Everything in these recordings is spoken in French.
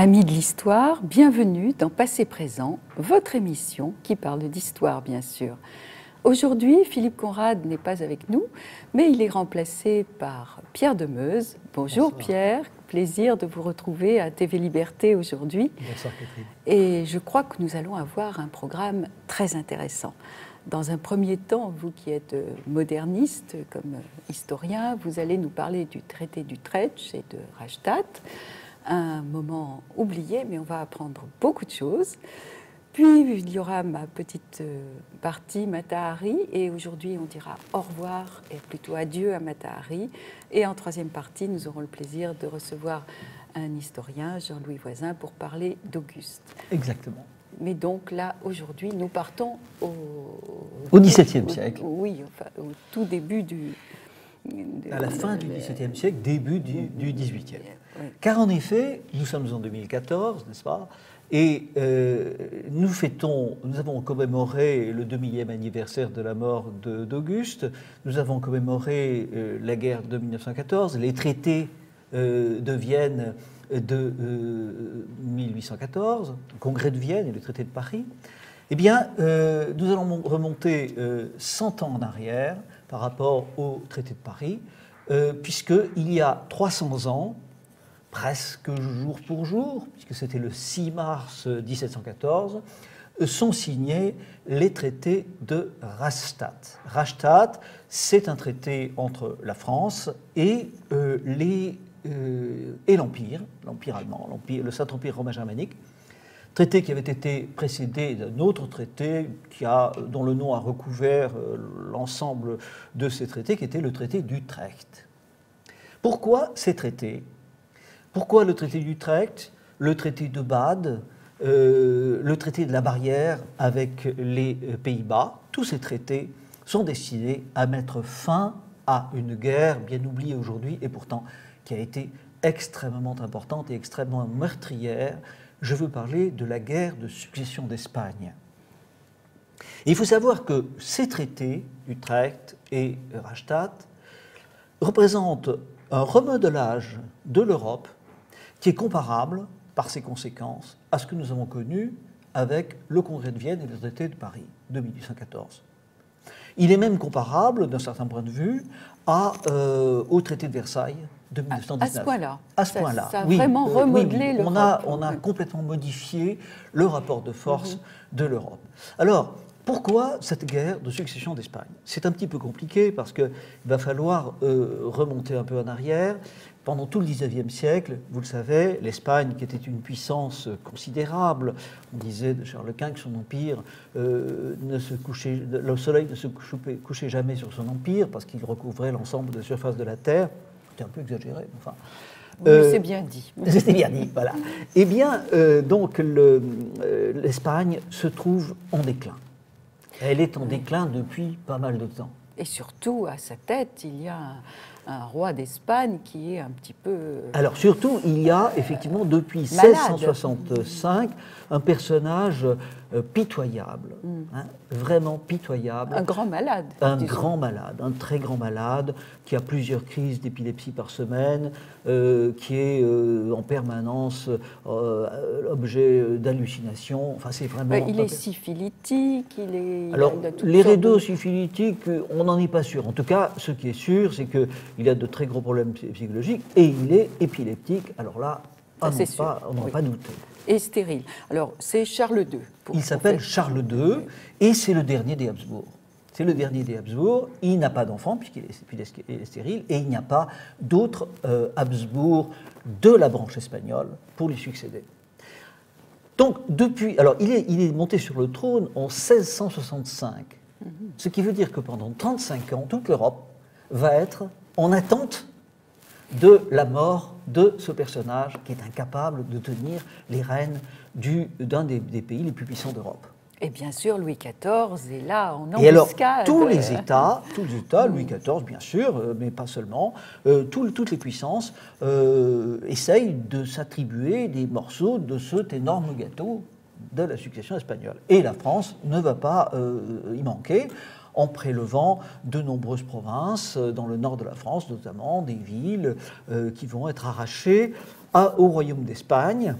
Amis de l'histoire, bienvenue dans Passé Présent, votre émission qui parle d'histoire bien sûr. Aujourd'hui, Philippe Conrad n'est pas avec nous, mais il est remplacé par Pierre Demeuse. Bonjour. Bonsoir. Pierre, plaisir de vous retrouver à TV Liberté aujourd'hui. Bonsoir Catherine. Et je crois que nous allons avoir un programme très intéressant. Dans un premier temps, vous qui êtes moderniste comme historien, vous allez nous parler du traité d'Utrecht et de Rastatt, un moment oublié, mais on va apprendre beaucoup de choses. Puis il y aura ma petite partie Mata Hari, et aujourd'hui on dira au revoir et plutôt adieu à Mata Hari. Et en troisième partie, nous aurons le plaisir de recevoir un historien, Jean-Louis Voisin, pour parler d'Auguste. Exactement. Mais donc là, aujourd'hui, nous partons au XVIIe siècle. Oui, enfin, au tout début à la fin du XVIIe siècle, début du XVIIIe. Oui. Car en effet, nous sommes en 2014, n'est-ce pas ? Et nous avons commémoré le 2000e anniversaire de la mort d'Auguste, nous avons commémoré la guerre de 1914, les traités de Vienne de 1814, le congrès de Vienne et le traité de Paris. Eh bien, nous allons remonter 100 ans en arrière par rapport au traité de Paris, puisqu'il y a 300 ans, presque jour pour jour, puisque c'était le 6 mars 1714, sont signés les traités de Rastatt. Rastatt, c'est un traité entre la France et l'Empire allemand, le Saint-Empire romain germanique, traité qui avait été précédé d'un autre traité dont le nom a recouvert l'ensemble de ces traités, qui était le traité d'Utrecht. Pourquoi ces traités ? Pourquoi le traité d'Utrecht, le traité de Bade, le traité de la Barrière avec les Pays-Bas? Tous ces traités sont destinés à mettre fin à une guerre bien oubliée aujourd'hui et pourtant qui a été extrêmement importante et extrêmement meurtrière. Je veux parler de la guerre de succession d'Espagne. Il faut savoir que ces traités, Utrecht et Rastatt, représentent un remodelage de l'Europe qui est comparable, par ses conséquences, à ce que nous avons connu avec le Congrès de Vienne et le traité de Paris de 1814. Il est même comparable, d'un certain point de vue, au traité de Versailles de 1919. À ce point-là. À ce point-là. Ça a vraiment remodelé l'Europe. On a complètement modifié le rapport de force de l'Europe. Alors, pourquoi cette guerre de succession d'Espagne? C'est un petit peu compliqué parce qu'il va falloir remonter un peu en arrière. Pendant tout le XIXe siècle, vous le savez, l'Espagne, qui était une puissance considérable, on disait de Charles Quint que son empire, le soleil ne se couchait jamais sur son empire parce qu'il recouvrait l'ensemble de la surface de la terre. C'était un peu exagéré, enfin. Oui, c'est bien dit. C'était bien dit, voilà. Eh bien, donc, l'Espagne se trouve en déclin. Elle est en déclin depuis pas mal de temps. Et surtout, à sa tête, il y a un roi d'Espagne qui est un petit peu... Alors surtout, il y a effectivement depuis 1665 un personnage pitoyable, vraiment pitoyable. Un grand malade. Un très grand malade, qui a plusieurs crises d'épilepsie par semaine, qui est en permanence objet d'hallucinations. Enfin, c'est vraiment... Il est syphilitique, Alors, les rideaux syphilitiques, on n'en est pas sûr. En tout cas, ce qui est sûr, c'est qu'il a de très gros problèmes psychologiques et il est épileptique. Alors là, on n'en a pas douté. Et stérile. Alors, c'est Charles II. Il s'appelle Charles II et c'est le dernier des Habsbourg. C'est le dernier des Habsbourg. Il n'a pas d'enfant puisqu'il est stérile et il n'y a pas d'autres Habsbourg de la branche espagnole pour lui succéder. Donc, il est monté sur le trône en 1665, ce qui veut dire que pendant 35 ans, toute l'Europe va être en attente de la mort de ce personnage qui est incapable de tenir les rênes d'un des pays les plus puissants d'Europe. Et bien sûr, Louis XIV est là en embuscade. Et alors, tous les États, Louis XIV bien sûr, mais pas seulement, toutes les puissances essayent de s'attribuer des morceaux de cet énorme gâteau de la succession espagnole. Et la France ne va pas y manquer, en prélevant de nombreuses provinces, dans le nord de la France notamment, des villes qui vont être arrachées au royaume d'Espagne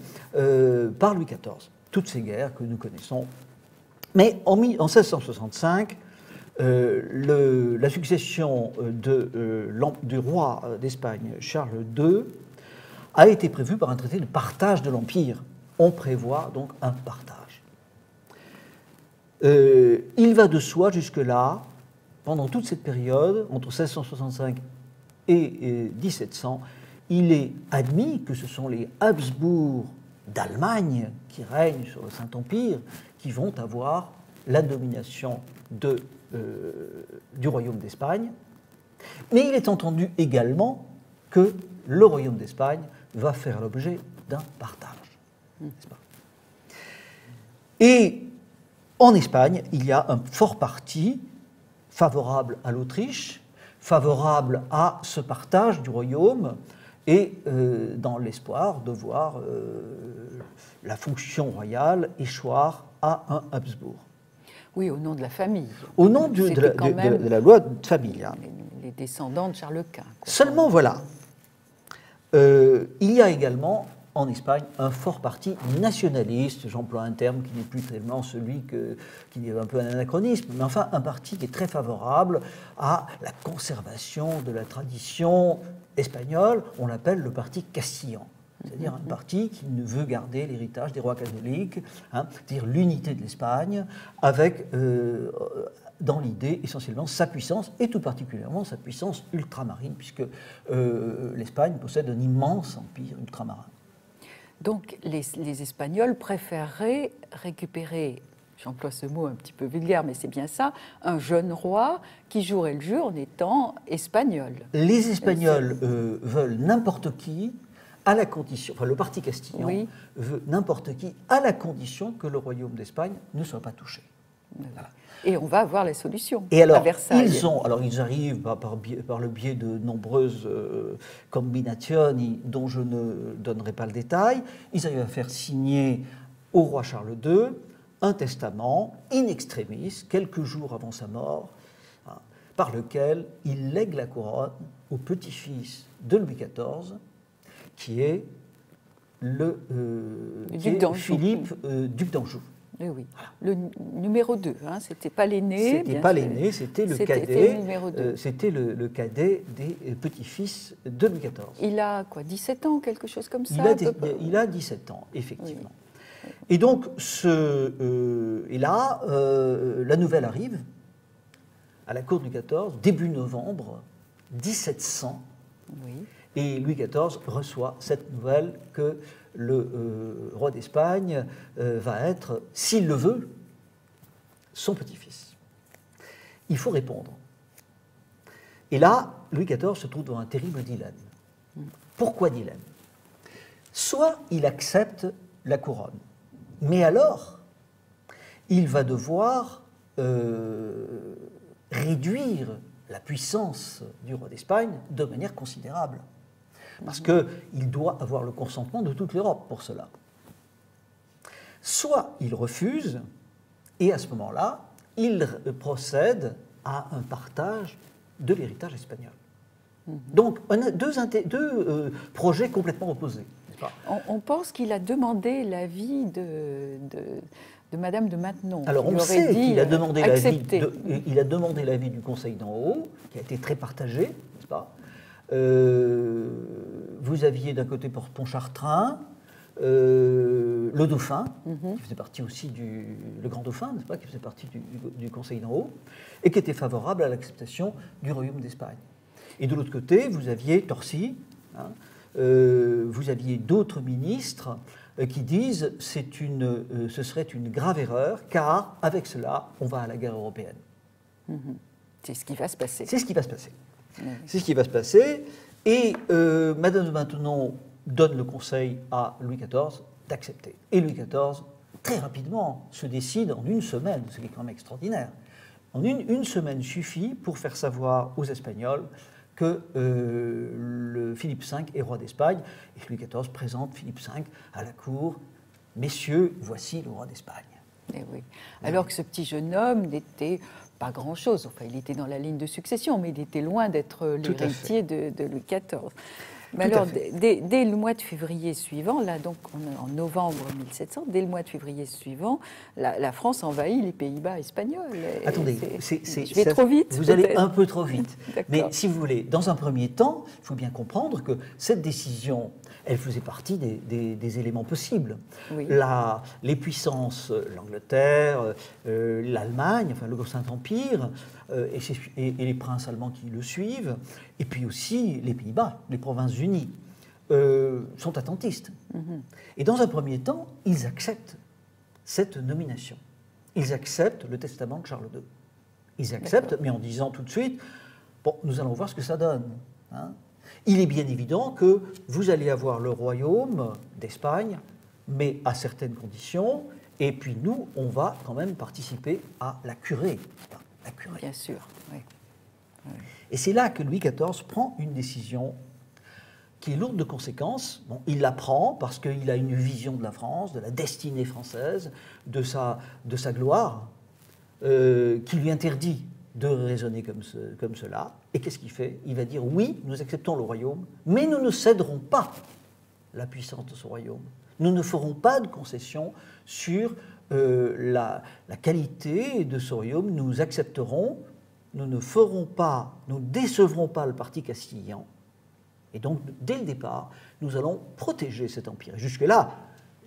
par Louis XIV. Toutes ces guerres que nous connaissons. Mais en 1665, la succession du roi d'Espagne, Charles II, a été prévue par un traité de partage de l'Empire. On prévoit donc un partage. Il va de soi jusque-là, pendant toute cette période, entre 1665 et 1700, il est admis que ce sont les Habsbourg d'Allemagne qui règnent sur le Saint-Empire qui vont avoir la domination du royaume d'Espagne. Mais il est entendu également que le royaume d'Espagne va faire l'objet d'un partage. N'est-ce pas ? Et en Espagne, il y a un fort parti favorable à l'Autriche, favorable à ce partage du royaume, et dans l'espoir de voir la fonction royale échoir à un Habsbourg. Oui, au nom de la famille. Au nom de la loi familiale. Les descendants de Charles Quint. Seulement, voilà. Il y a également en Espagne un fort parti nationaliste, j'emploie un terme qui n'est plus tellement celui qui est un peu un anachronisme, mais enfin un parti qui est très favorable à la conservation de la tradition espagnole, on l'appelle le parti castillan. C'est-à-dire un parti qui ne veut garder l'héritage des rois catholiques, c'est-à-dire l'unité de l'Espagne, avec, dans l'idée, essentiellement sa puissance, et tout particulièrement sa puissance ultramarine, puisque l'Espagne possède un immense empire ultramarin. Donc les Espagnols préféreraient récupérer, j'emploie ce mot un petit peu vulgaire, mais c'est bien ça, un jeune roi qui jouerait le jeu en étant espagnol. Les Espagnols veulent n'importe qui, à la condition, enfin le parti castillan veut n'importe qui, à la condition que le royaume d'Espagne ne soit pas touché. Voilà. Et on va avoir la solution à Versailles. Ils arrivent par le biais de nombreuses combinazioni dont je ne donnerai pas le détail, ils arrivent à faire signer au roi Charles II un testament in extremis, quelques jours avant sa mort, par lequel il lègue la couronne au petit-fils de Louis XIV, qui est Philippe, duc d'Anjou. Oui, oui. Voilà. Le numéro 2, c'était pas l'aîné. C'était pas l'aîné, c'était le cadet. C'était le cadet des petits-fils de Louis XIV. Il a quoi, 17 ans, quelque chose comme ça? Il a 17 ans, effectivement. Oui. Et donc, la nouvelle arrive à la cour de Louis XIV, début novembre 1700. Oui. Et Louis XIV reçoit cette nouvelle que le roi d'Espagne va être, s'il le veut, son petit-fils. Il faut répondre. Et là, Louis XIV se trouve dans un terrible dilemme. Pourquoi dilemme? Soit il accepte la couronne, mais alors, il va devoir réduire la puissance du roi d'Espagne de manière considérable. Parce qu'il doit avoir le consentement de toute l'Europe pour cela. Soit il refuse, et à ce moment-là, il procède à un partage de l'héritage espagnol. Donc, on a deux projets complètement opposés. On pense qu'il a demandé l'avis de Madame de Maintenon. Alors on sait qu'il a demandé l'avis du Conseil d'en haut, qui a été très partagé, n'est-ce pas? Vous aviez d'un côté Pontchartrain, le dauphin, qui faisait partie aussi le grand dauphin, n'est-ce pas, qui faisait partie du Conseil d'en haut, et qui était favorable à l'acceptation du royaume d'Espagne. Et de l'autre côté, vous aviez Torcy, vous aviez d'autres ministres qui disent ce serait une grave erreur, car avec cela, on va à la guerre européenne. C'est ce qui va se passer. C'est ce qui va se passer. C'est ce qui va se passer. Et Madame de Maintenon donne le conseil à Louis XIV d'accepter. Et Louis XIV, très rapidement, se décide en une semaine, ce qui est quand même extraordinaire. En une semaine suffit pour faire savoir aux Espagnols que Philippe V est roi d'Espagne. Et Louis XIV présente Philippe V à la cour. Messieurs, voici le roi d'Espagne. Et oui. Alors que ce petit jeune homme n'était pas grand-chose. Enfin, il était dans la ligne de succession, mais il était loin d'être l'héritier de Louis XIV. Mais Tout à alors, fait. dès le mois de février suivant, là donc on est en novembre 1700, dès le mois de février suivant, la France envahit les Pays-Bas espagnols. Et Attendez, je vais trop vite. vous allez peut-être. un peu trop vite. D'accord. Mais si vous voulez, dans un premier temps, il faut bien comprendre que cette décision, elle faisait partie des éléments possibles. Oui. Les puissances, l'Angleterre, l'Allemagne, enfin le Saint-Empire, et les princes allemands qui le suivent, et puis aussi les Pays-Bas, les Provinces-Unies, sont attentistes. Et dans un premier temps, ils acceptent cette nomination. Ils acceptent le testament de Charles II. Ils acceptent, mais en disant tout de suite, bon, nous allons voir ce que ça donne. Hein. Il est bien évident que vous allez avoir le royaume d'Espagne, mais à certaines conditions, et puis nous, on va quand même participer à la curée. La curée. Bien sûr, oui. Et c'est là que Louis XIV prend une décision qui est lourde de conséquences. Bon, il la prend parce qu'il a une vision de la France, de la destinée française, de sa gloire, qui lui interdit de raisonner comme cela. Et qu'est-ce qu'il fait? Il va dire oui, nous acceptons le royaume, mais nous ne céderons pas la puissance de ce royaume. Nous ne ferons pas de concessions sur la qualité de ce royaume. Nous accepterons, nous ne ferons pas, nous ne décevrons pas le parti castillan. Et donc, dès le départ, nous allons protéger cet empire. Jusque-là,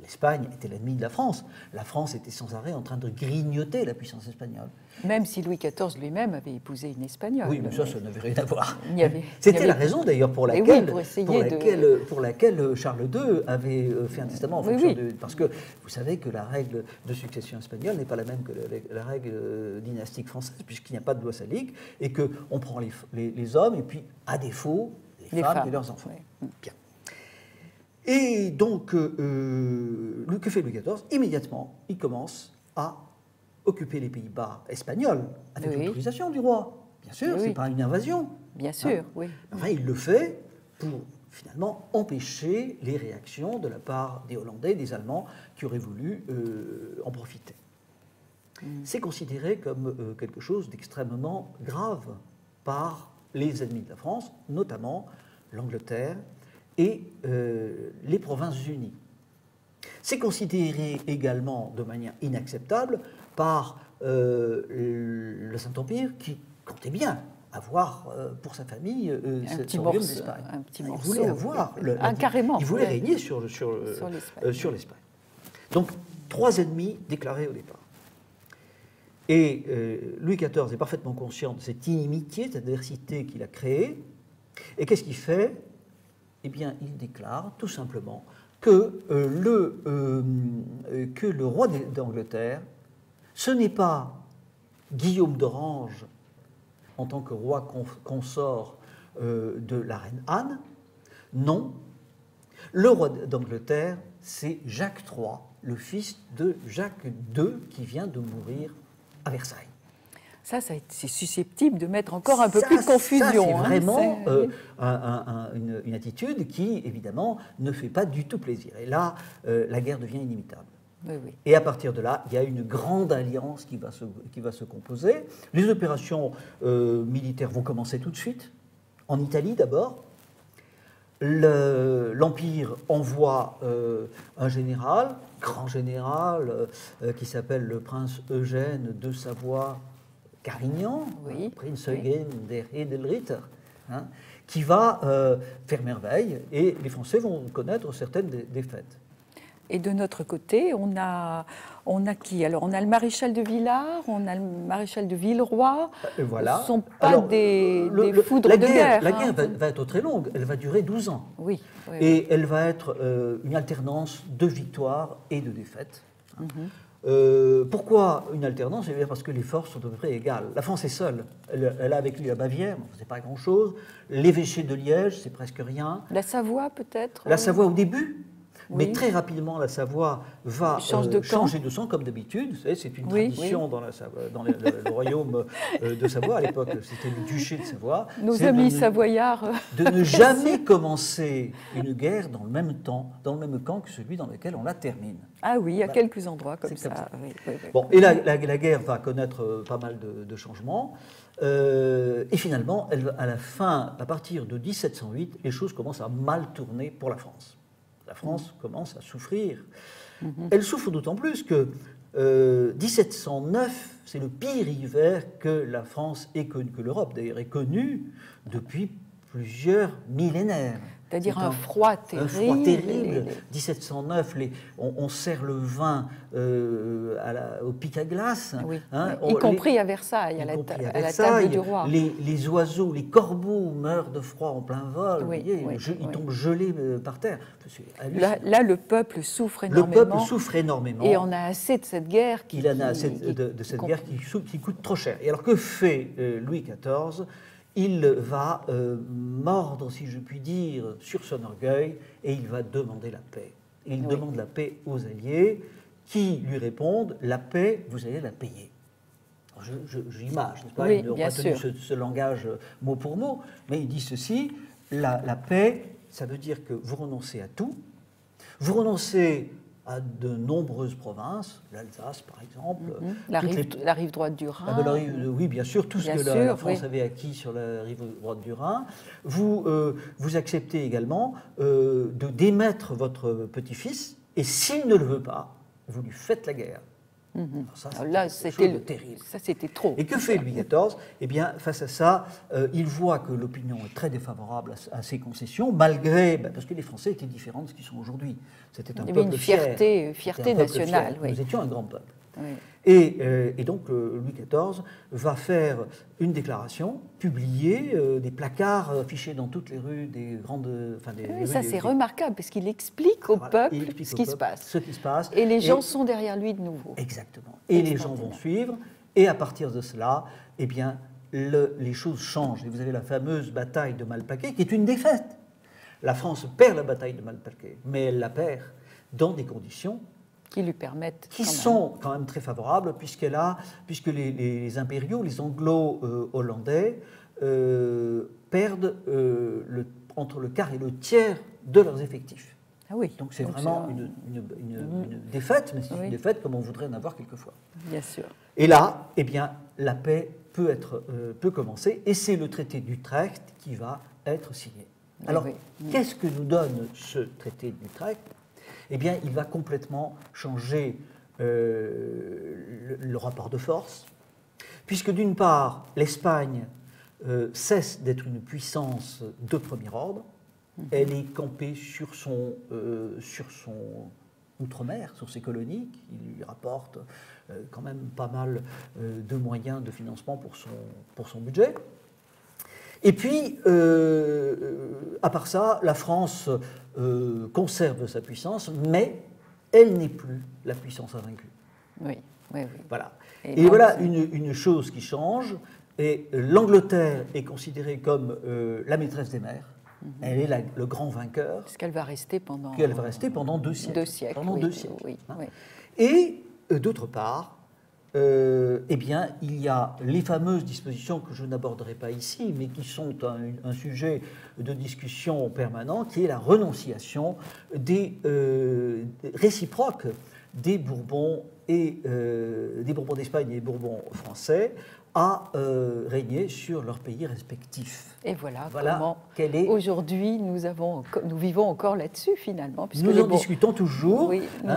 l'Espagne était l'ennemi de la France. La France était sans arrêt en train de grignoter la puissance espagnole. Même si Louis XIV lui-même avait épousé une Espagnole. Oui, mais ça n'avait rien à voir. C'était la raison d'ailleurs pour laquelle Charles II avait fait un testament en fonction de... Parce que vous savez que la règle de succession espagnole n'est pas la même que la règle dynastique française, puisqu'il n'y a pas de loi salique, et qu'on prend les hommes, et puis, à défaut, les femmes et leurs enfants. Oui. Bien. Et donc, que fait Louis XIV? Immédiatement, il commence à occuper les Pays-Bas espagnols, avec l'autorisation du roi. Bien sûr, ce n'est pas une invasion. Bien sûr, oui. Enfin, il le fait pour, finalement, empêcher les réactions de la part des Hollandais, des Allemands, qui auraient voulu en profiter. C'est considéré comme quelque chose d'extrêmement grave par les ennemis de la France, notamment l'Angleterre et les Provinces-Unies. C'est considéré également de manière inacceptable par le Saint-Empire qui comptait bien avoir pour sa famille ce royaume d'Espagne. Un petit il morceau. voulait avoir carrément. Il voulait régner sur l'Espagne. Donc 3 ennemis déclarés au départ. Et Louis XIV est parfaitement conscient de cette inimitié, de cette adversité qu'il a créée. Et qu'est-ce qu'il fait? Eh bien, il déclare tout simplement que le roi d'Angleterre, ce n'est pas Guillaume d'Orange en tant que roi consort de la reine Anne. Non, le roi d'Angleterre, c'est Jacques III, le fils de Jacques II qui vient de mourir à Versailles. Ça c'est susceptible de mettre encore un peu plus de confusion. C'est vraiment une attitude qui, évidemment, ne fait pas du tout plaisir. Et là, la guerre devient inimitable. Oui, oui. Et à partir de là, il y a une grande alliance qui va se composer. Les opérations militaires vont commencer tout de suite, en Italie d'abord. L'Empire envoie un général, grand général, qui s'appelle le prince Eugène de Savoie-Carignan, Prince Eugen der Edelritter, qui va faire merveille, et les Français vont connaître certaines défaites. Et de notre côté, on a qui? Alors, on a le maréchal de Villars, on a le maréchal de Villeroy. Voilà. Ce ne sont pas des foudres de guerre. La guerre va être très longue, elle va durer 12 ans. Oui. Et elle va être une alternance de victoires et de défaites. Pourquoi une alternance? Eh bien parce que les forces sont à peu près égales. La France est seule. Elle a avec lui la Bavière, ce n'est pas grand-chose. L'évêché de Liège, c'est presque rien. La Savoie, peut-être? La Savoie au début. Mais très rapidement, la Savoie va changer de camp, comme d'habitude. Vous savez, c'est une tradition dans le royaume de Savoie. À l'époque, c'était le duché de Savoie. Nos amis savoyards. De ne jamais commencer une guerre dans le même temps, dans le même camp que celui dans lequel on la termine. Ah oui, il y a quelques endroits comme ça. Oui. Bon, et la guerre va connaître pas mal de changements. Et finalement, à la fin, à partir de 1708, les choses commencent à mal tourner pour la France. La France commence à souffrir. Elle souffre d'autant plus que 1709, c'est le pire hiver que la France ait connu, que l'Europe d'ailleurs ait connu depuis plusieurs millénaires. C'est-à-dire un froid terrible. Un froid terrible. 1709, on sert le vin au pic à glace. Oui. Y compris à Versailles, à la table du roi. Les oiseaux, les corbeaux meurent de froid en plein vol. Ils tombent gelés par terre. Là, le peuple souffre énormément. Le peuple souffre énormément. Et on a assez de cette guerre Il en a assez de cette guerre qui coûte trop cher. Et alors que fait Louis XIV ? Il va mordre, si je puis dire, sur son orgueil et il va demander la paix. Et il demande la paix aux alliés qui lui répondent « la paix, vous allez la payer ». J'imagine, n'est-ce pas ? Ils n'ont pas tenu ce langage mot pour mot, mais il dit ceci, la paix, ça veut dire que vous renoncez à tout, vous renoncez à de nombreuses provinces, l'Alsace par exemple. La rive droite du Rhin. Oui, bien sûr, tout ce que la France avait acquis sur la rive droite du Rhin. Vous acceptez également de démettre votre petit-fils, et s'il ne le veut pas, vous lui faites la guerre. Là, c'était terrible. Ça, c'était trop. Et que fait Louis XIV ? Eh bien, face à ça, il voit que l'opinion est très défavorable à ces concessions, malgré, parce que les Français étaient différents de ce qu'ils sont aujourd'hui. C'était un peuple fier. Il y avait une fierté nationale. Nous étions un grand peuple. Oui. Et donc, Louis XIV va faire une déclaration, publier des placards affichés dans toutes les rues des grandes... ça, c'est remarquable, parce qu'il explique au peuple ce qui se passe. Et les gens sont derrière lui de nouveau. Exactement. Et les gens vont suivre. Et à partir de cela, eh bien, les choses changent. Et vous avez la fameuse bataille de Malplaquet, qui est une défaite. La France perd la bataille de Malplaquet, mais elle la perd dans des conditions qui lui permettent sont quand même très favorables, puisque les impériaux, les anglo-hollandais, perdent entre le quart et le tiers de leurs effectifs. Ah oui. Donc c'est vraiment une défaite, mais c'est une défaite comme on voudrait en avoir quelquefois. Bien sûr. Et là, eh bien, la paix peut commencer, et c'est le traité d'Utrecht qui va être signé. Alors, qu'est-ce que nous donne ce traité d'Utrecht ? Eh bien, il va complètement changer le rapport de force, puisque d'une part, l'Espagne cesse d'être une puissance de premier ordre, elle est campée sur son outre-mer, sur ses colonies, qui lui rapportent quand même pas mal de moyens de financement pour son budget. Et puis, à part ça, la France conserve sa puissance, mais elle n'est plus la puissance invaincue. Oui. Voilà. Et voilà une chose qui change, et l'Angleterre est considérée comme la maîtresse des mers. Elle est le grand vainqueur. Parce qu'elle va rester pendant... Deux siècles. Pendant deux siècles. Oui. Et d'autre part, eh bien, il y a les fameuses dispositions que je n'aborderai pas ici, mais qui sont un sujet de discussion permanent, qui est la renonciation des réciproques des Bourbons et des Bourbons d'Espagne et des Bourbons français à régner sur leurs pays respectifs. Et voilà comment aujourd'hui nous vivons encore là-dessus finalement. Nous en discutons toujours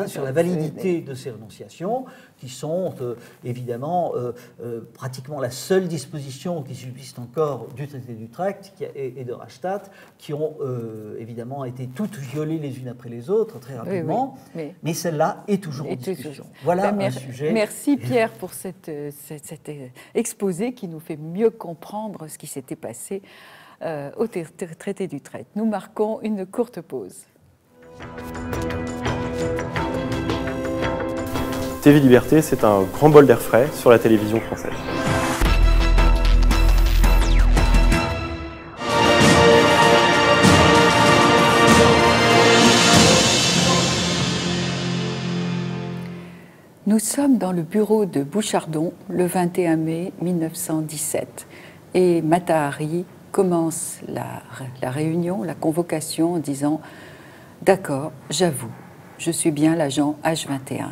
sur la validité de ces renonciations, qui sont évidemment pratiquement la seule disposition qui subsiste encore du traité d'Utrecht et de Rastatt, qui ont évidemment été toutes violées les unes après les autres très rapidement, mais celle-là est toujours en discussion. Voilà un sujet. Merci Pierre pour cet exposé qui nous fait mieux comprendre ce qui s'était passé au traité d'Utrecht. Nous marquons une courte pause. TV Liberté, c'est un grand bol d'air frais sur la télévision française. Nous sommes dans le bureau de Bouchardon le 21 mai 1917 et Mata Hari commence la réunion, la convocation en disant « D'accord, j'avoue, je suis bien l'agent H21 ».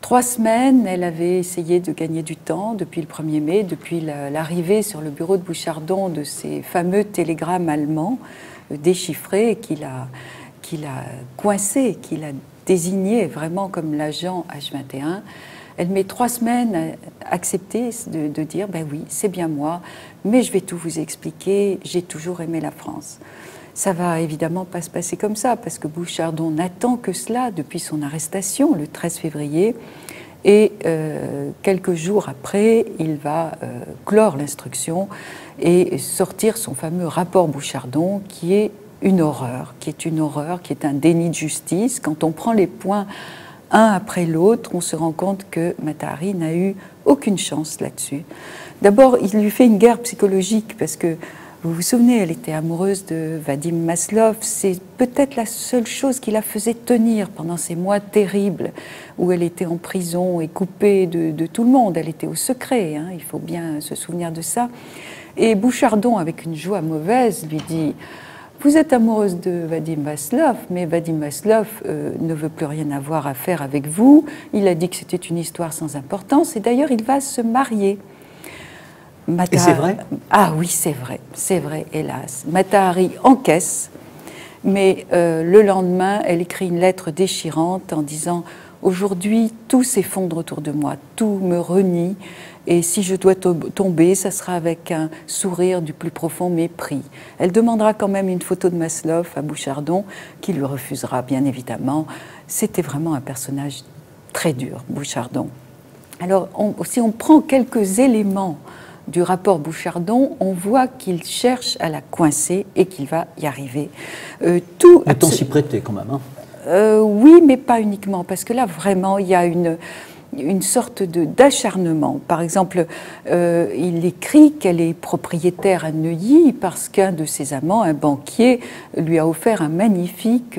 3 semaines, elle avait essayé de gagner du temps depuis le 1er mai, depuis l'arrivée sur le bureau de Bouchardon de ces fameux télégrammes allemands déchiffrés qu'il a coincé, qu'il a désigné vraiment comme l'agent H21. Elle met 3 semaines à accepter de dire « ben oui, c'est bien moi, mais je vais tout vous expliquer, j'ai toujours aimé la France ». Ça va évidemment pas se passer comme ça, parce que Bouchardon n'attend que cela depuis son arrestation, le 13 février, et quelques jours après, il va clore l'instruction et sortir son fameux rapport Bouchardon, qui est une horreur, qui est un déni de justice. Quand on prend les points un après l'autre, on se rend compte que Mata Hari n'a eu aucune chance là-dessus. D'abord, il lui fait une guerre psychologique, parce que vous vous souvenez, elle était amoureuse de Vadim Maslov. C'est peut-être la seule chose qui la faisait tenir pendant ces mois terribles où elle était en prison et coupée de tout le monde. Elle était au secret, hein, il faut bien se souvenir de ça. Et Bouchardon, avec une joie mauvaise, lui dit « Vous êtes amoureuse de Vadim Maslov, mais Vadim Maslov ne veut plus rien avoir à faire avec vous. Il a dit que c'était une histoire sans importance et d'ailleurs, il va se marier. » Et c'est vrai? Ah oui, c'est vrai, hélas. Mata Hari encaisse, mais le lendemain, elle écrit une lettre déchirante en disant « Aujourd'hui, tout s'effondre autour de moi, tout me renie, et si je dois tomber, ça sera avec un sourire du plus profond mépris. » Elle demandera quand même une photo de Maslov à Bouchardon, qui lui refusera, bien évidemment. C'était vraiment un personnage très dur, Bouchardon. Alors, si on prend quelques éléments du rapport Bouchardon, on voit qu'il cherche à la coincer et qu'il va y arriver. Le temps s'y prêtait quand même. Hein. Oui, mais pas uniquement, parce que là, vraiment, il y a une sorte d'acharnement. Par exemple, il écrit qu'elle est propriétaire à Neuilly parce qu'un de ses amants, un banquier, lui a offert un magnifique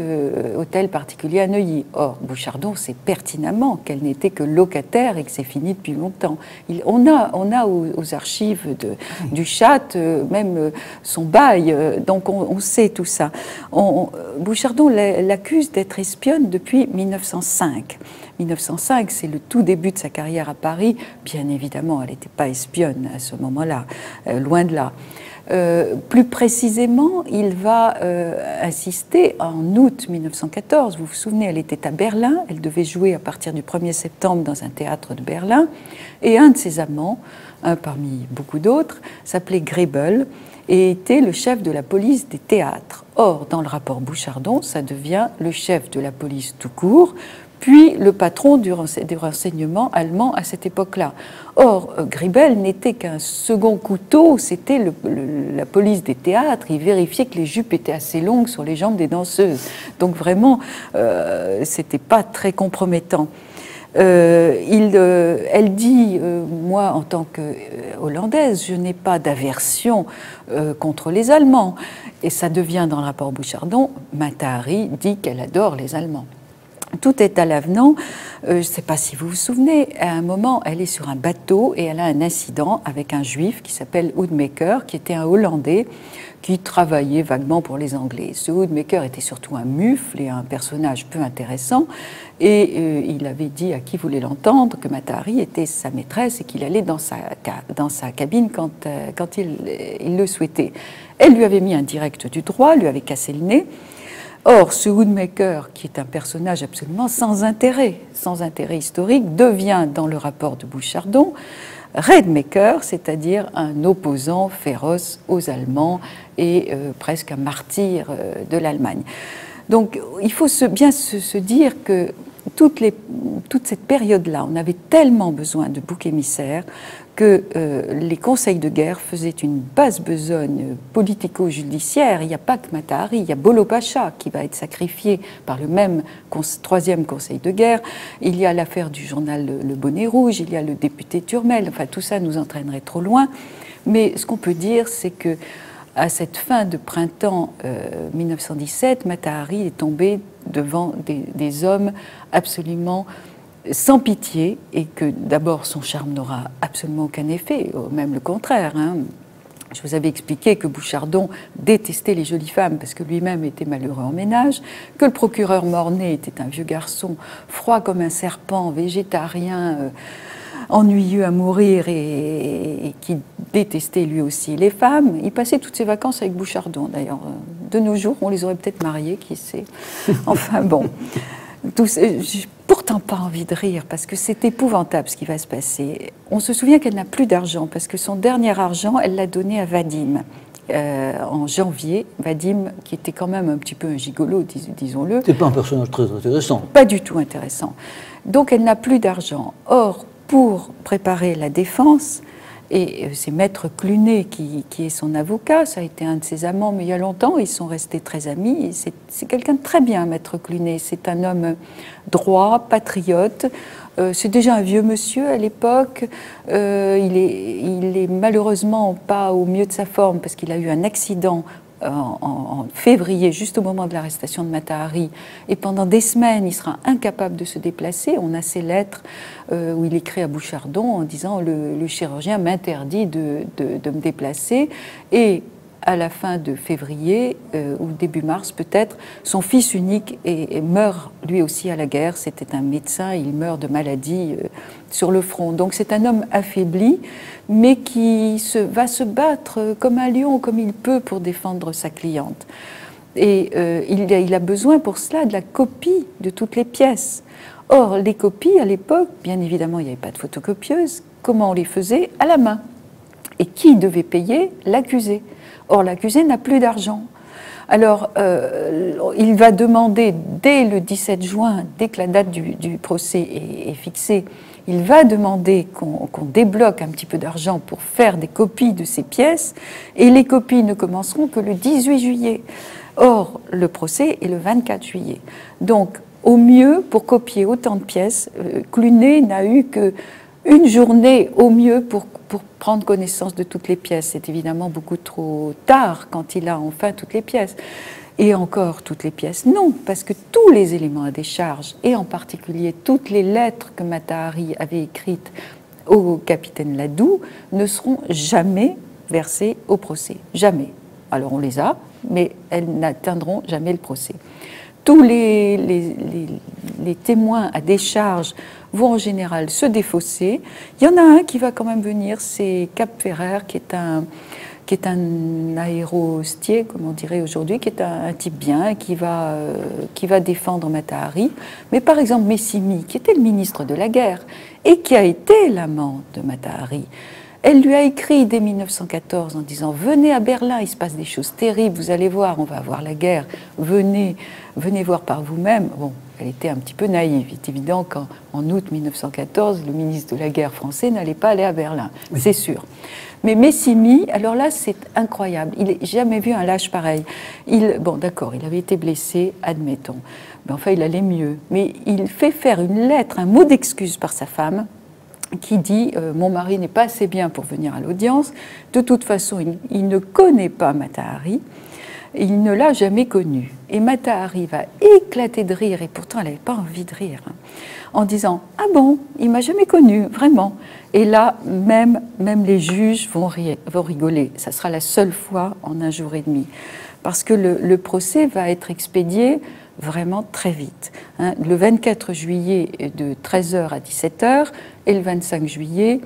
hôtel particulier à Neuilly. Or, Bouchardon sait pertinemment qu'elle n'était que locataire et que c'est fini depuis longtemps. On a aux archives du Chat même son bail, donc on sait tout ça. Bouchardon l'accuse d'être espionne depuis 1905. 1905, c'est le tout début de sa carrière à Paris. Bien évidemment, elle n'était pas espionne à ce moment-là, loin de là. Plus précisément, il va insister en août 1914. Vous vous souvenez, elle était à Berlin. Elle devait jouer à partir du 1er septembre dans un théâtre de Berlin. Et un de ses amants, un parmi beaucoup d'autres, s'appelait Grebel et était le chef de la police des théâtres. Or, dans le rapport Bouchardon, ça devient le chef de la police tout court, puis le patron du renseignement allemand à cette époque-là. Or, Grebel n'était qu'un second couteau, c'était la police des théâtres, il vérifiait que les jupes étaient assez longues sur les jambes des danseuses. Donc vraiment, c'était pas très compromettant. Elle dit, moi en tant que hollandaise, je n'ai pas d'aversion contre les Allemands. Et ça devient dans le rapport Bouchardon, Mata Hari dit qu'elle adore les Allemands. Tout est à l'avenant. Je ne sais pas si vous vous souvenez, à un moment, elle est sur un bateau et elle a un incident avec un juif qui s'appelle Hoodmaker, qui était un Hollandais qui travaillait vaguement pour les Anglais. Ce Hoodmaker était surtout un mufle et un personnage peu intéressant. Et il avait dit à qui voulait l'entendre que Mata Hari était sa maîtresse et qu'il allait dans sa cabine quand il le souhaitait. Elle lui avait mis un direct du droit, lui avait cassé le nez. Or, ce Hoodmaker, qui est un personnage absolument sans intérêt historique, devient, dans le rapport de Bouchardon, Raidmaker, c'est-à-dire un opposant féroce aux Allemands et presque un martyr de l'Allemagne. Donc, il faut bien se dire que toute cette période-là, on avait tellement besoin de boucs émissaires que les conseils de guerre faisaient une basse besogne politico-judiciaire. Il n'y a pas que Mata Hari, il y a Bolo Pacha qui va être sacrifié par le même troisième conseil de guerre. Il y a l'affaire du journal Le Bonnet Rouge, il y a le député Turmel. Enfin, tout ça nous entraînerait trop loin. Mais ce qu'on peut dire, c'est que à cette fin de printemps 1917, Mata Hari est tombée devant des hommes absolument sans pitié, et que d'abord son charme n'aura absolument aucun effet, même le contraire. Hein. Je vous avais expliqué que Bouchardon détestait les jolies femmes parce que lui-même était malheureux en ménage, que le procureur Mornay était un vieux garçon froid comme un serpent, végétarien, ennuyeux à mourir et qui détestait lui aussi les femmes. Il passait toutes ses vacances avec Bouchardon. D'ailleurs, de nos jours, on les aurait peut-être mariés, qui sait. Enfin bon, j'ai pourtant pas envie de rire parce que c'est épouvantable ce qui va se passer. On se souvient qu'elle n'a plus d'argent parce que son dernier argent, elle l'a donné à Vadim. En janvier, Vadim, qui était quand même un petit peu un gigolo, disons-le. C'est pas un personnage très intéressant. Pas du tout intéressant. Donc elle n'a plus d'argent. Or, pour préparer la défense, et c'est Maître Clunet qui est son avocat, ça a été un de ses amants, mais il y a longtemps, ils sont restés très amis. C'est quelqu'un de très bien, Maître Clunet. C'est un homme droit, patriote. C'est déjà un vieux monsieur à l'époque. Il est malheureusement pas au mieux de sa forme parce qu'il a eu un accident en février, juste au moment de l'arrestation de Mata Hari, et pendant des semaines, il sera incapable de se déplacer. On a ces lettres où il écrit à Bouchardon en disant « le chirurgien m'interdit de me déplacer », et à la fin de février, ou début mars peut-être, son fils unique meurt lui aussi à la guerre. C'était un médecin, il meurt de maladie sur le front. Donc c'est un homme affaibli, mais qui va se battre comme un lion, comme il peut, pour défendre sa cliente. Et il a besoin pour cela de la copie de toutes les pièces. Or, les copies, à l'époque, bien évidemment, il n'y avait pas de photocopieuse. Comment on les faisait? À la main. Et qui devait payer? L'accusé. Or, l'accusé n'a plus d'argent. Alors, il va demander, dès le 17 juin, dès que la date du procès est fixée, il va demander qu'on débloque un petit peu d'argent pour faire des copies de ces pièces, et les copies ne commenceront que le 18 juillet. Or, le procès est le 24 juillet. Donc, au mieux, pour copier autant de pièces, Clunet n'a eu qu'une journée au mieux pour prendre connaissance de toutes les pièces. C'est évidemment beaucoup trop tard quand il a enfin toutes les pièces. Et encore toutes les pièces, non, parce que tous les éléments à décharge, et en particulier toutes les lettres que Mata Hari avait écrites au capitaine Ladoux, ne seront jamais versées au procès. Jamais. Alors on les a, mais elles n'atteindront jamais le procès. Tous les témoins à décharge vont en général se défausser. Il y en a un qui va quand même venir, c'est Cap Ferrer, qui est un aérostier, comme on dirait aujourd'hui, qui est un type bien, qui va défendre Mata Hari. Mais par exemple, Messimy, qui était le ministre de la guerre et qui a été l'amant de Mata Hari, elle lui a écrit dès 1914 en disant « Venez à Berlin, il se passe des choses terribles, vous allez voir, on va avoir la guerre, venez voir par vous-même. » Bon, elle était un petit peu naïve. Il est évident qu'en août 1914, le ministre de la guerre français n'allait pas aller à Berlin, oui. C'est sûr. Mais Messimy, alors là, c'est incroyable. Il n'a jamais vu un lâche pareil. Bon, d'accord, il avait été blessé, admettons. Mais enfin, il allait mieux. Mais il fait faire une lettre, un mot d'excuse par sa femme, qui dit « Mon mari n'est pas assez bien pour venir à l'audience. De toute façon, il ne connaît pas Mata Hari. Il ne l'a jamais connu. » Et Mata Hari va éclater de rire, et pourtant elle n'avait pas envie de rire, hein, en disant « Ah bon, il ne m'a jamais connu, vraiment. » Et là, même les juges vont rigoler. Ça sera la seule fois en un jour et demi. Parce que le procès va être expédié vraiment très vite. Hein. Le 24 juillet de 13h à 17h et le 25 juillet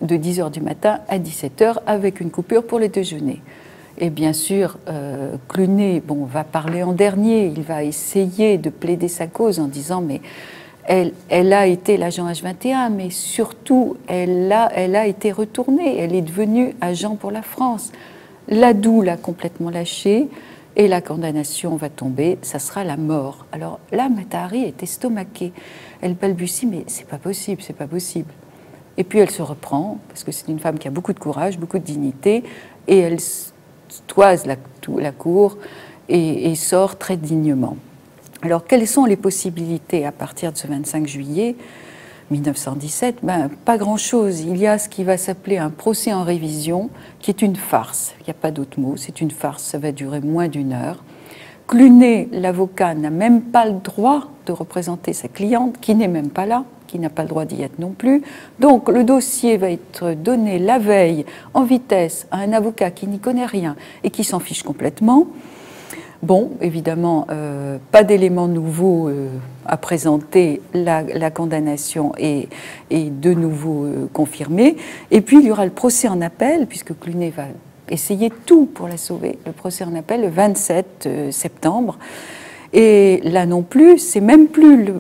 de 10h du matin à 17h avec une coupure pour le déjeuner. Et bien sûr, Clunet va parler en dernier, il va essayer de plaider sa cause en disant « mais elle a été l'agent H21, mais surtout elle a été retournée, elle est devenue agent pour la France. Ladoux l'a complètement lâchée, et la condamnation va tomber, ça sera la mort. » Alors là, Mata Hari est estomaquée. Elle balbutie, mais c'est pas possible, c'est pas possible. Et puis elle se reprend, parce que c'est une femme qui a beaucoup de courage, beaucoup de dignité, et elle toise la cour et sort très dignement. Alors quelles sont les possibilités à partir de ce 25 juillet 1917, pas grand-chose. Il y a ce qui va s'appeler un procès en révision, qui est une farce. Il n'y a pas d'autre mot, c'est une farce, ça va durer moins d'1 heure. Clunet, l'avocat, n'a même pas le droit de représenter sa cliente, qui n'est même pas là, qui n'a pas le droit d'y être non plus. Donc le dossier va être donné la veille, en vitesse, à un avocat qui n'y connaît rien et qui s'en fiche complètement. Bon, évidemment, pas d'éléments nouveaux à présenter, la condamnation est de nouveau confirmée. Et puis il y aura le procès en appel, puisque Clunet va essayer tout pour la sauver. Le procès en appel le 27 septembre. Et là non plus, c'est même plus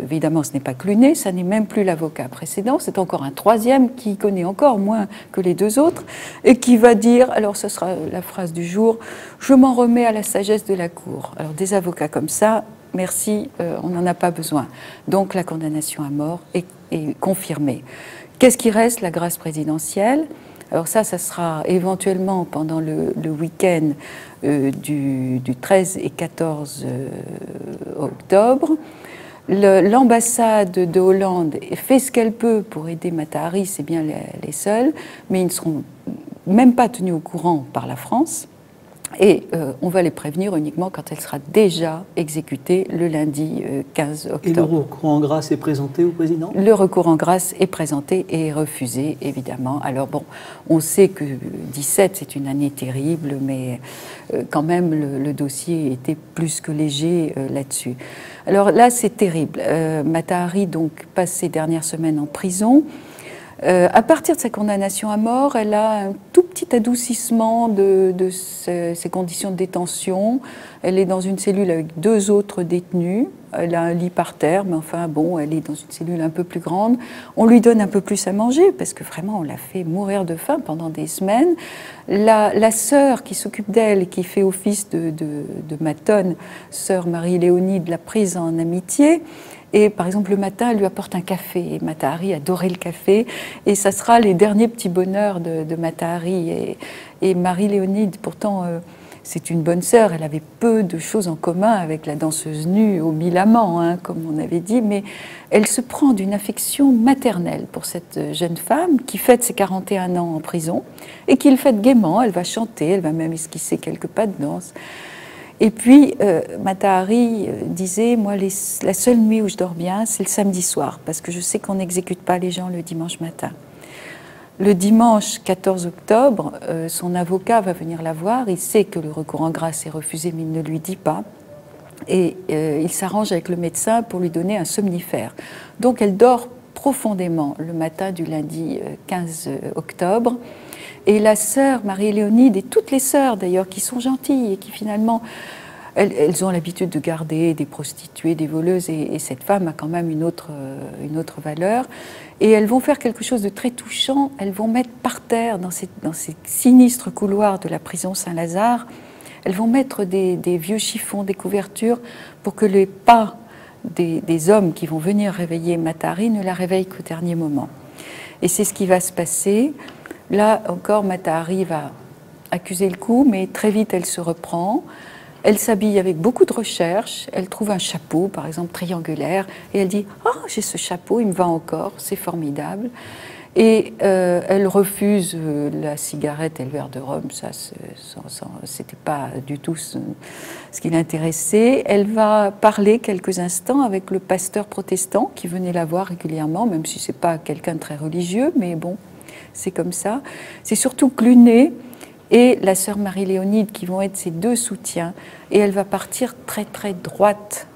évidemment ce n'est pas Clunet, ça n'est même plus l'avocat précédent, c'est encore un troisième qui connaît encore moins que les deux autres et qui va dire, alors ce sera la phrase du jour, je m'en remets à la sagesse de la Cour. Alors des avocats comme ça, merci, on n'en a pas besoin. Donc la condamnation à mort est confirmée. Qu'est-ce qui reste? La grâce présidentielle. Alors ça sera éventuellement pendant le week-end du 13 et 14 octobre. L'ambassade de Hollande fait ce qu'elle peut pour aider Mata Hari, c'est bien les seuls, mais ils ne seront même pas tenus au courant par la France. Et on va les prévenir uniquement quand elle sera déjà exécutée le lundi 15 octobre. Et le recours en grâce est présenté au président? Le recours en grâce est présenté et refusé, évidemment. Alors bon, on sait que 17, c'est une année terrible, mais quand même, le dossier était plus que léger là-dessus. Alors là, c'est terrible. Mata Hari, donc, passe ses dernières semaines en prison. À partir de sa condamnation à mort, elle a un tout petit adoucissement de ses conditions de détention. Elle est dans une cellule avec 2 autres détenus. Elle a un lit par terre, mais enfin bon, elle est dans une cellule un peu plus grande. On lui donne un peu plus à manger, parce que vraiment, on l'a fait mourir de faim pendant des semaines. La sœur qui s'occupe d'elle et qui fait office de matonne, sœur Marie-Léonide, l'a prise en amitié. Et par exemple, le matin, elle lui apporte un café. Et Mata Hari adorait le café. Et ça sera les derniers petits bonheurs de Mata Hari. Et Marie-Léonide, pourtant, c'est une bonne sœur. Elle avait peu de choses en commun avec la danseuse nue aux 1000 amants, hein, comme on avait dit. Mais elle se prend d'une affection maternelle pour cette jeune femme qui fête ses 41 ans en prison et qui le fête gaiement. Elle va chanter, elle va même esquisser quelques pas de danse. Et puis, Mata Hari disait, moi, la seule nuit où je dors bien, c'est le samedi soir, parce que je sais qu'on n'exécute pas les gens le dimanche matin. Le dimanche 14 octobre, son avocat va venir la voir, il sait que le recours en grâce est refusé, mais il ne lui dit pas. Et il s'arrange avec le médecin pour lui donner un somnifère. Donc elle dort profondément le matin du lundi 15 octobre. Et la sœur Marie-Léonide, et toutes les sœurs d'ailleurs, qui sont gentilles et qui finalement, elles ont l'habitude de garder des prostituées, des voleuses, et cette femme a quand même une autre valeur. Et elles vont faire quelque chose de très touchant, elles vont mettre par terre, dans ces sinistres couloirs de la prison Saint-Lazare, elles vont mettre des vieux chiffons, des couvertures, pour que les pas des hommes qui vont venir réveiller Mata Hari ne la réveillent qu'au dernier moment. Et c'est ce qui va se passer. Là encore, Mata Hari va accuser le coup, mais très vite elle se reprend. Elle s'habille avec beaucoup de recherche. Elle trouve un chapeau, par exemple triangulaire, et elle dit « Ah, j'ai ce chapeau, il me va encore, c'est formidable ». Et elle refuse la cigarette et le verre de rhum, ça c'était pas du tout ce qui l'intéressait. Elle va parler quelques instants avec le pasteur protestant qui venait la voir régulièrement, même si c'est pas quelqu'un de très religieux, mais bon, c'est comme ça. C'est surtout Clunet et la sœur Marie-Léonide qui vont être ses 2 soutiens, et elle va partir très très droite,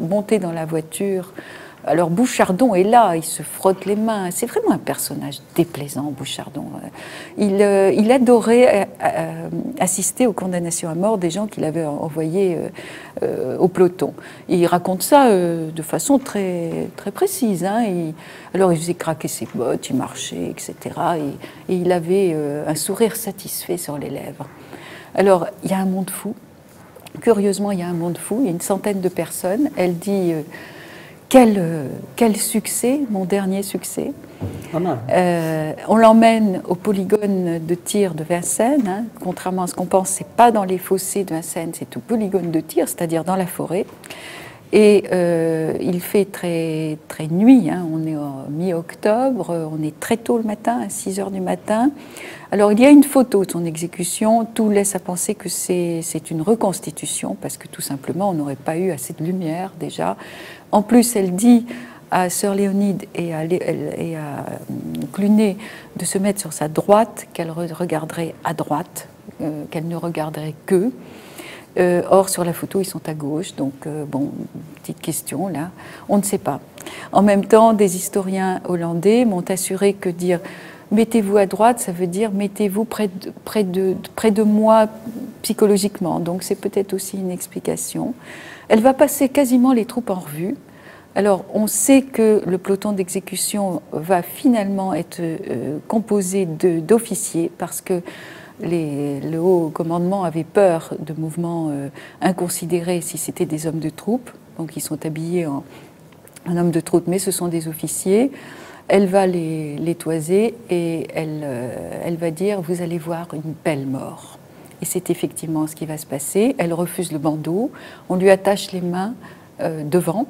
monter dans la voiture. Alors Bouchardon est là, il se frotte les mains. C'est vraiment un personnage déplaisant, Bouchardon. Il adorait assister aux condamnations à mort des gens qu'il avait envoyés au peloton. Il raconte ça de façon très, très précise. Hein. Alors il faisait craquer ses bottes, il marchait, etc. Et il avait un sourire satisfait sur les lèvres. Alors il y a un monde fou. Curieusement, il y a un monde fou. Il y a une centaine de personnes. Elle dit... Quel succès, mon dernier succès. On l'emmène au polygone de tir de Vincennes. Hein. Contrairement à ce qu'on pense, ce n'est pas dans les fossés de Vincennes, c'est au polygone de tir, c'est-à-dire dans la forêt. Et il fait très, très nuit, hein. On est en mi-octobre, on est très tôt le matin, à 6 heures du matin. Alors il y a une photo de son exécution, tout laisse à penser que c'est une reconstitution, parce que tout simplement on n'aurait pas eu assez de lumière déjà. En plus, elle dit à Sœur Léonide et à Clunet de se mettre sur sa droite, qu'elle regarderait à droite, qu'elle ne regarderait qu'eux. Or, sur la photo, ils sont à gauche, donc bon, petite question là, on ne sait pas. En même temps, des historiens hollandais m'ont assuré que dire mettez-vous à droite, ça veut dire mettez-vous près de moi psychologiquement, donc c'est peut-être aussi une explication. Elle va passer quasiment les troupes en revue. Alors, on sait que le peloton d'exécution va finalement être composé d'officiers, parce que le haut commandement avait peur de mouvements inconsidérés si c'était des hommes de troupe. Donc ils sont habillés en hommes de troupe, mais ce sont des officiers. Elle va les toiser et elle va dire « vous allez voir une belle mort ». Et c'est effectivement ce qui va se passer. Elle refuse le bandeau, on lui attache les mains devant,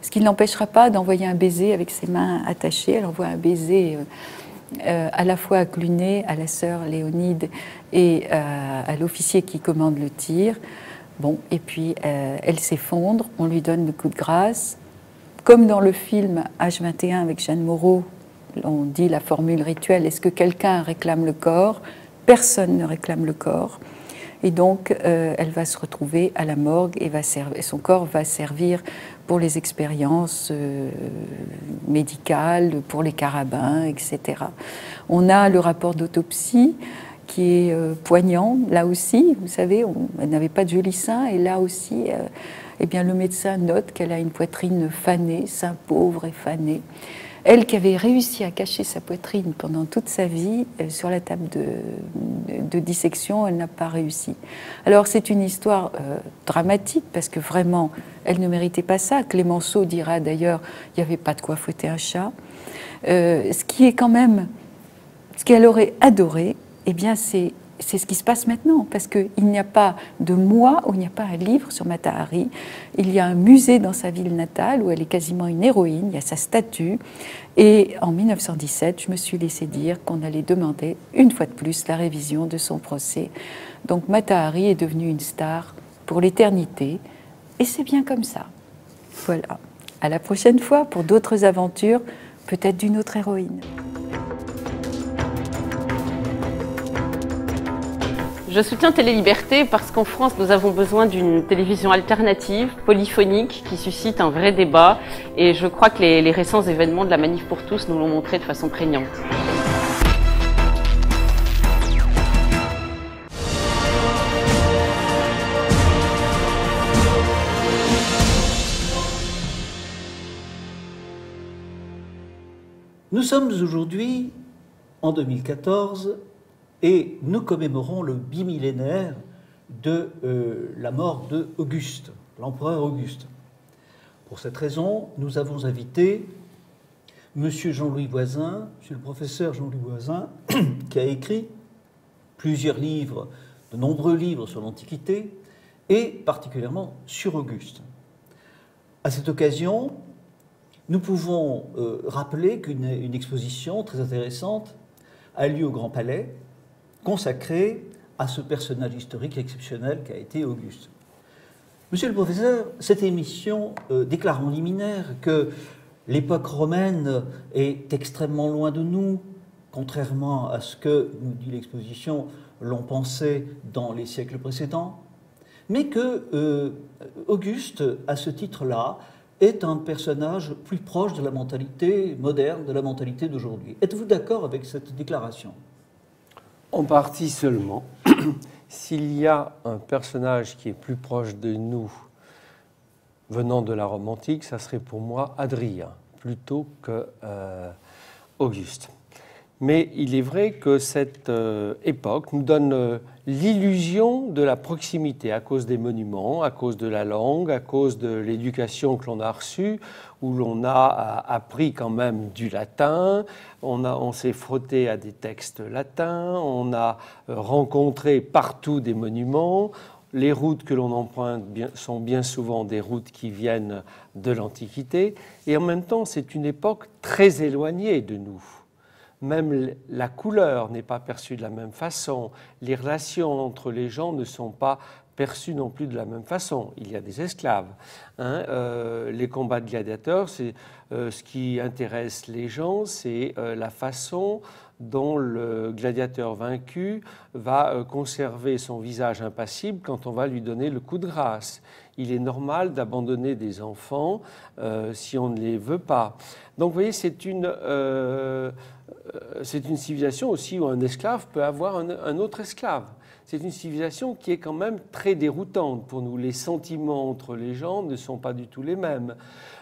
ce qui ne l'empêchera pas d'envoyer un baiser avec ses mains attachées. Elle envoie un baiser à la fois à Clunet, à la sœur Léonide et à l'officier qui commande le tir. Bon, et puis elle s'effondre, on lui donne le coup de grâce. Comme dans le film H21 avec Jeanne Moreau, on dit la formule rituelle, est-ce que quelqu'un réclame le corps? Personne ne réclame le corps. Et donc, elle va se retrouver à la morgue et son corps va servir pour les expériences médicales, pour les carabins, etc. On a le rapport d'autopsie qui est poignant, là aussi, vous savez, elle n'avait pas de joli sein, et là aussi, eh bien, le médecin note qu'elle a une poitrine fanée, sein pauvre et fané. Elle qui avait réussi à cacher sa poitrine pendant toute sa vie, sur la table de dissection, elle n'a pas réussi. Alors c'est une histoire dramatique, parce que vraiment, elle ne méritait pas ça. Clémenceau dira d'ailleurs, il n'y avait pas de quoi fouetter un chat. Ce qui est quand même, ce qu'elle aurait adoré, eh bien c'est ce qui se passe maintenant, parce qu'il n'y a pas de mois où il n'y a pas un livre sur Mata Hari. Il y a un musée dans sa ville natale où elle est quasiment une héroïne, il y a sa statue. Et en 1917, je me suis laissé dire qu'on allait demander une fois de plus la révision de son procès. Donc Mata Hari est devenue une star pour l'éternité, et c'est bien comme ça. Voilà. À la prochaine fois pour d'autres aventures, peut-être d'une autre héroïne. Je soutiens Télé-Liberté parce qu'en France, nous avons besoin d'une télévision alternative, polyphonique, qui suscite un vrai débat. Et je crois que les récents événements de la Manif pour tous nous l'ont montré de façon prégnante. Nous sommes aujourd'hui en 2014 et nous commémorons le bimillénaire de la mort d'Auguste, l'empereur Auguste. Pour cette raison, nous avons invité M. Jean-Louis Voisin, M. le professeur Jean-Louis Voisin, qui a écrit plusieurs livres, de nombreux livres sur l'Antiquité, et particulièrement sur Auguste. À cette occasion, nous pouvons rappeler qu'une exposition très intéressante a lieu au Grand Palais, consacrée à ce personnage historique exceptionnel qu'a été Auguste. Monsieur le professeur, cette émission déclare en liminaire que l'époque romaine est extrêmement loin de nous, contrairement à ce que, nous dit l'exposition, l'on pensait dans les siècles précédents, mais que Auguste, à ce titre-là, est un personnage plus proche de la mentalité moderne, de la mentalité d'aujourd'hui. Êtes-vous d'accord avec cette déclaration ? En partie seulement. S'il y a un personnage qui est plus proche de nous venant de la Rome antique, ça serait pour moi Hadrien, plutôt que Auguste. Mais il est vrai que cette époque nous donne l'illusion de la proximité à cause des monuments, à cause de la langue, à cause de l'éducation que l'on a reçue, où l'on a appris quand même du latin, on s'est frotté à des textes latins, on a rencontré partout des monuments, Les routes que l'on emprunte sont bien souvent des routes qui viennent de l'Antiquité, et en même temps, c'est une époque très éloignée de nous. Même la couleur n'est pas perçue de la même façon, les relations entre les gens ne sont pas perçues non plus de la même façon. Il y a des esclaves. Les combats de gladiateurs, ce qui intéresse les gens, c'est la façon dont le gladiateur vaincu va conserver son visage impassible quand on va lui donner le coup de grâce. Il est normal d'abandonner des enfants si on ne les veut pas. Donc vous voyez, c'est une civilisation aussi où un esclave peut avoir un autre esclave. C'est une civilisation qui est quand même très déroutante pour nous. Les sentiments entre les gens ne sont pas du tout les mêmes.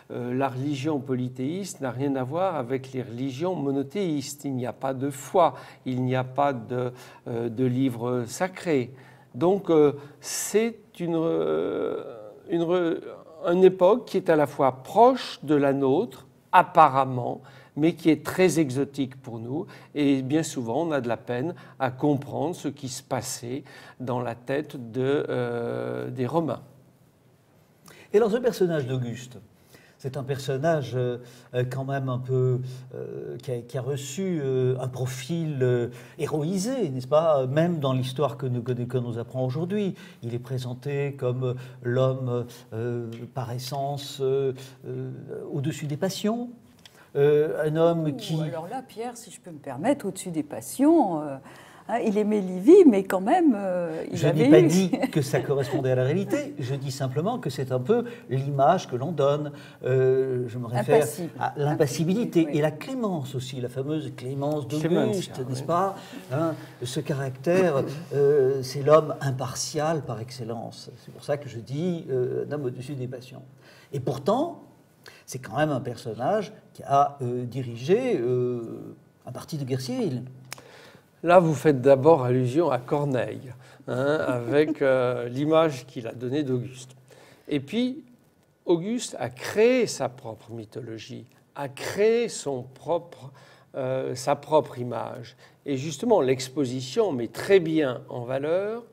La religion polythéiste n'a rien à voir avec les religions monothéistes. Il n'y a pas de foi, il n'y a pas de livre sacré. Donc c'est une époque qui est à la fois proche de la nôtre, apparemment, mais qui est très exotique pour nous. Et bien souvent, on a de la peine à comprendre ce qui se passait dans la tête des Romains. Et alors, ce personnage d'Auguste, c'est un personnage quand même un peu qui a reçu un profil héroïsé, n'est-ce pas? Même dans l'histoire que nous apprend aujourd'hui. Il est présenté comme l'homme par essence au-dessus des passions. Un homme qui... Alors là, Pierre, si je peux me permettre, au-dessus des passions, il aimait Livy, mais quand même, Je n'ai pas dit que ça correspondait à la réalité, je dis simplement que c'est un peu l'image que l'on donne. Je me réfère à l'impassibilité et la clémence aussi, la fameuse clémence d'Auguste, n'est-ce pas? Ce caractère, c'est l'homme impartial par excellence. C'est pour ça que je dis un homme au-dessus des passions. Et pourtant, c'est quand même un personnage qui a dirigé un parti de guerre civile. Là, vous faites d'abord allusion à Corneille, avec l'image qu'il a donnée d'Auguste. Et puis, Auguste a créé sa propre mythologie, a créé sa propre image. Et justement, l'exposition met très bien en valeur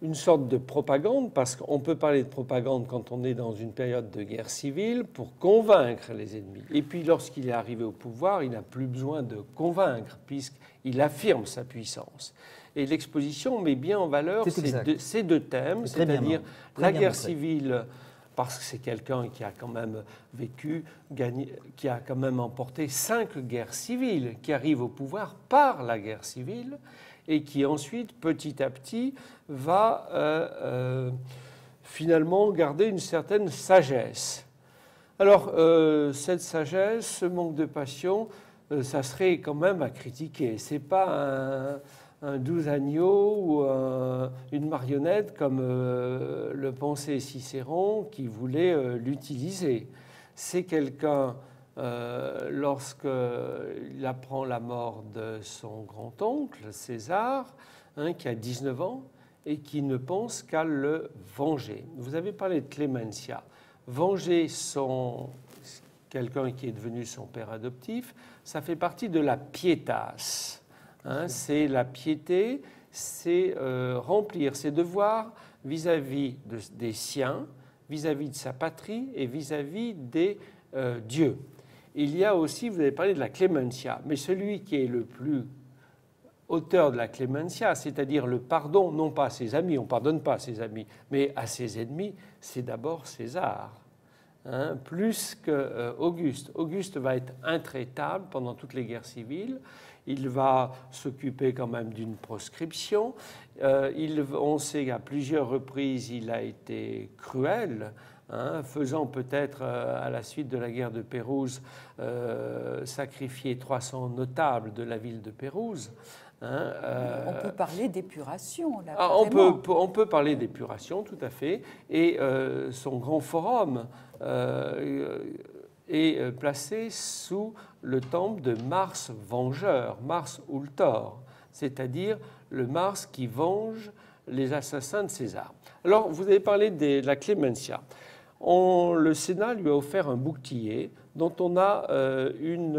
une sorte de propagande, parce qu'on peut parler de propagande quand on est dans une période de guerre civile pour convaincre les ennemis. Et puis lorsqu'il est arrivé au pouvoir, il n'a plus besoin de convaincre, puisqu'il affirme sa puissance. Et l'exposition met bien en valeur ces deux thèmes, c'est-à-dire la guerre civile, parce que c'est quelqu'un qui a quand même vécu, qui a quand même emporté 5 guerres civiles, qui arrive au pouvoir par la guerre civile, et qui ensuite, petit à petit, va finalement garder une certaine sagesse. Alors, cette sagesse, ce manque de passion, ça serait quand même à critiquer. Ce n'est pas un doux agneau ou une marionnette comme le pensait Cicéron qui voulait l'utiliser. C'est quelqu'un... lorsqu'il apprend la mort de son grand-oncle, César, qui a 19 ans, et qui ne pense qu'à le venger. Vous avez parlé de Clémentia. Venger quelqu'un qui est devenu son père adoptif, ça fait partie de la pietas. C'est la piété, c'est remplir ses devoirs vis-à-vis des siens, vis-à-vis de sa patrie et vis-à-vis des dieux. Il y a aussi, vous avez parlé de la clémentia, mais celui qui est le plus auteur de la clémentia, c'est-à-dire le pardon, non pas à ses amis, on ne pardonne pas à ses amis, mais à ses ennemis, c'est d'abord César, plus qu'Auguste. Auguste va être intraitable pendant toutes les guerres civiles, il va s'occuper quand même d'une proscription, on sait qu'à plusieurs reprises il a été cruel, faisant peut-être, à la suite de la guerre de Pérouse, sacrifier 300 notables de la ville de Pérouse. On peut parler d'épuration, là. On peut parler d'épuration, tout à fait. Et son grand forum est placé sous le temple de Mars vengeur, Mars Ultor, c'est-à-dire le Mars qui venge les assassins de César. Alors, vous avez parlé de la clémentia. Le Sénat lui a offert un bouclier dont on a une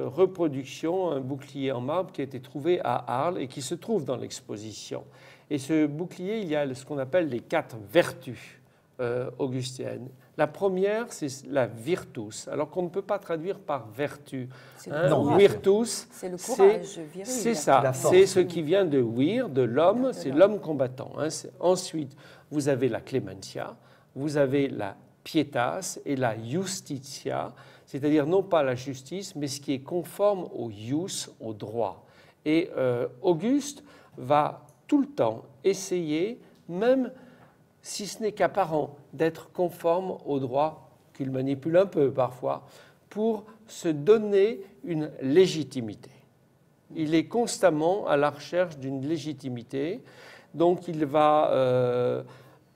reproduction, un bouclier en marbre qui a été trouvé à Arles et qui se trouve dans l'exposition. Et ce bouclier, il y a ce qu'on appelle les 4 vertus augustiennes. La première, c'est la virtus, alors qu'on ne peut pas traduire par vertu. Non, virtus, c'est le courage viril. c'est ça, c'est ce qui vient de vir, de l'homme, c'est l'homme combattant. Ensuite, vous avez la clementia, vous avez la pietas et la justitia, c'est-à-dire non pas la justice, mais ce qui est conforme au ius, au droit. Et Auguste va tout le temps essayer, même si ce n'est qu'apparent, d'être conforme au droit, qu'il manipule un peu parfois, pour se donner une légitimité. Il est constamment à la recherche d'une légitimité, donc il va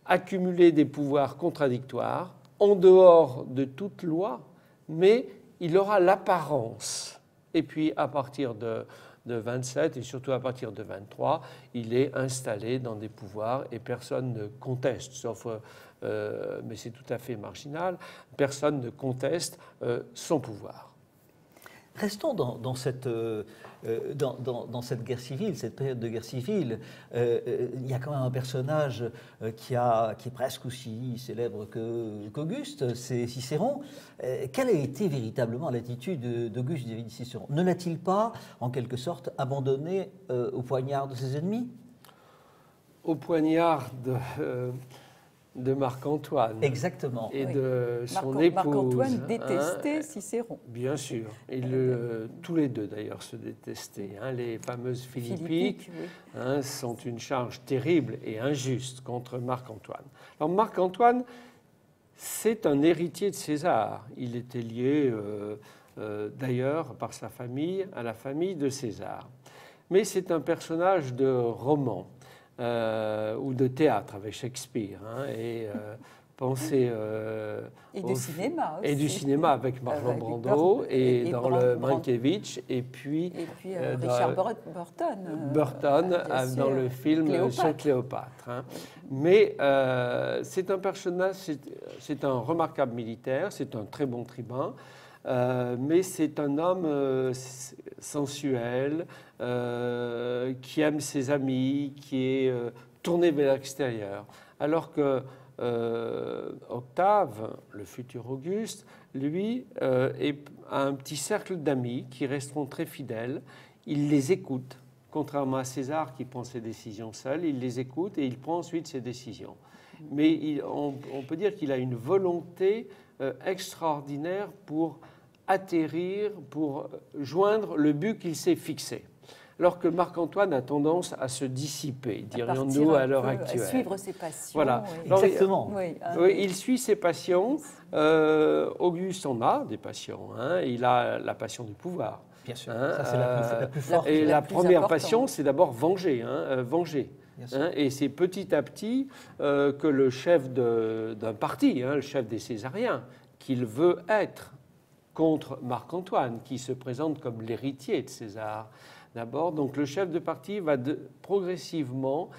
accumuler des pouvoirs contradictoires en dehors de toute loi, mais il aura l'apparence. Et puis à partir de 27 et surtout à partir de 23, il est installé dans des pouvoirs et personne ne conteste, sauf, mais c'est tout à fait marginal, personne ne conteste son pouvoir. Restons dans cette guerre civile, cette période de guerre civile. Il y a quand même un personnage qui est presque aussi célèbre qu'Auguste, c'est Cicéron. Quelle a été véritablement l'attitude d'Auguste vis-à-vis de Cicéron? Ne l'a-t-il pas, en quelque sorte, abandonné au poignard de ses ennemis? Au poignard de Marc-Antoine. Exactement. Et de son épouse. Marc-Antoine détestait Cicéron. Bien sûr. Et tous les deux, d'ailleurs, se détestaient. Les fameuses Philippiques sont une charge terrible et injuste contre Marc-Antoine. Alors, Marc-Antoine, c'est un héritier de César. Il était lié, d'ailleurs, par sa famille, à la famille de César. Mais c'est un personnage de roman. Ou de théâtre avec Shakespeare, et pensez et du cinéma aussi. Et du cinéma avec Marlon Brando et dans le Mankiewicz et puis Richard Burton. Dans le film sur Cléopâtre. Mais c'est un personnage, c'est un remarquable militaire, c'est un très bon tribun. Mais c'est un homme sensuel, qui aime ses amis, qui est tourné vers l'extérieur. Alors que Octave, le futur Auguste, lui, a un petit cercle d'amis qui resteront très fidèles. Il les écoute, contrairement à César qui prend ses décisions seul, il les écoute et il prend ensuite ses décisions. Mais on peut dire qu'il a une volonté extraordinaire pour atterrir, pour joindre le but qu'il s'est fixé. Alors que Marc-Antoine a tendance à se dissiper, dirions-nous à l'heure actuelle. À suivre ses passions. Voilà. Exactement. Il suit ses passions. Auguste en a des passions. Il a la passion du pouvoir. Bien sûr. Ça, c'est la plus forte. Et la première importante. passion, c'est d'abord venger. Venger. Et c'est petit à petit que le chef d'un parti, le chef des Césariens, qu'il veut être, contre Marc-Antoine, qui se présente comme l'héritier de César. D'abord, donc le chef de parti va progressivement,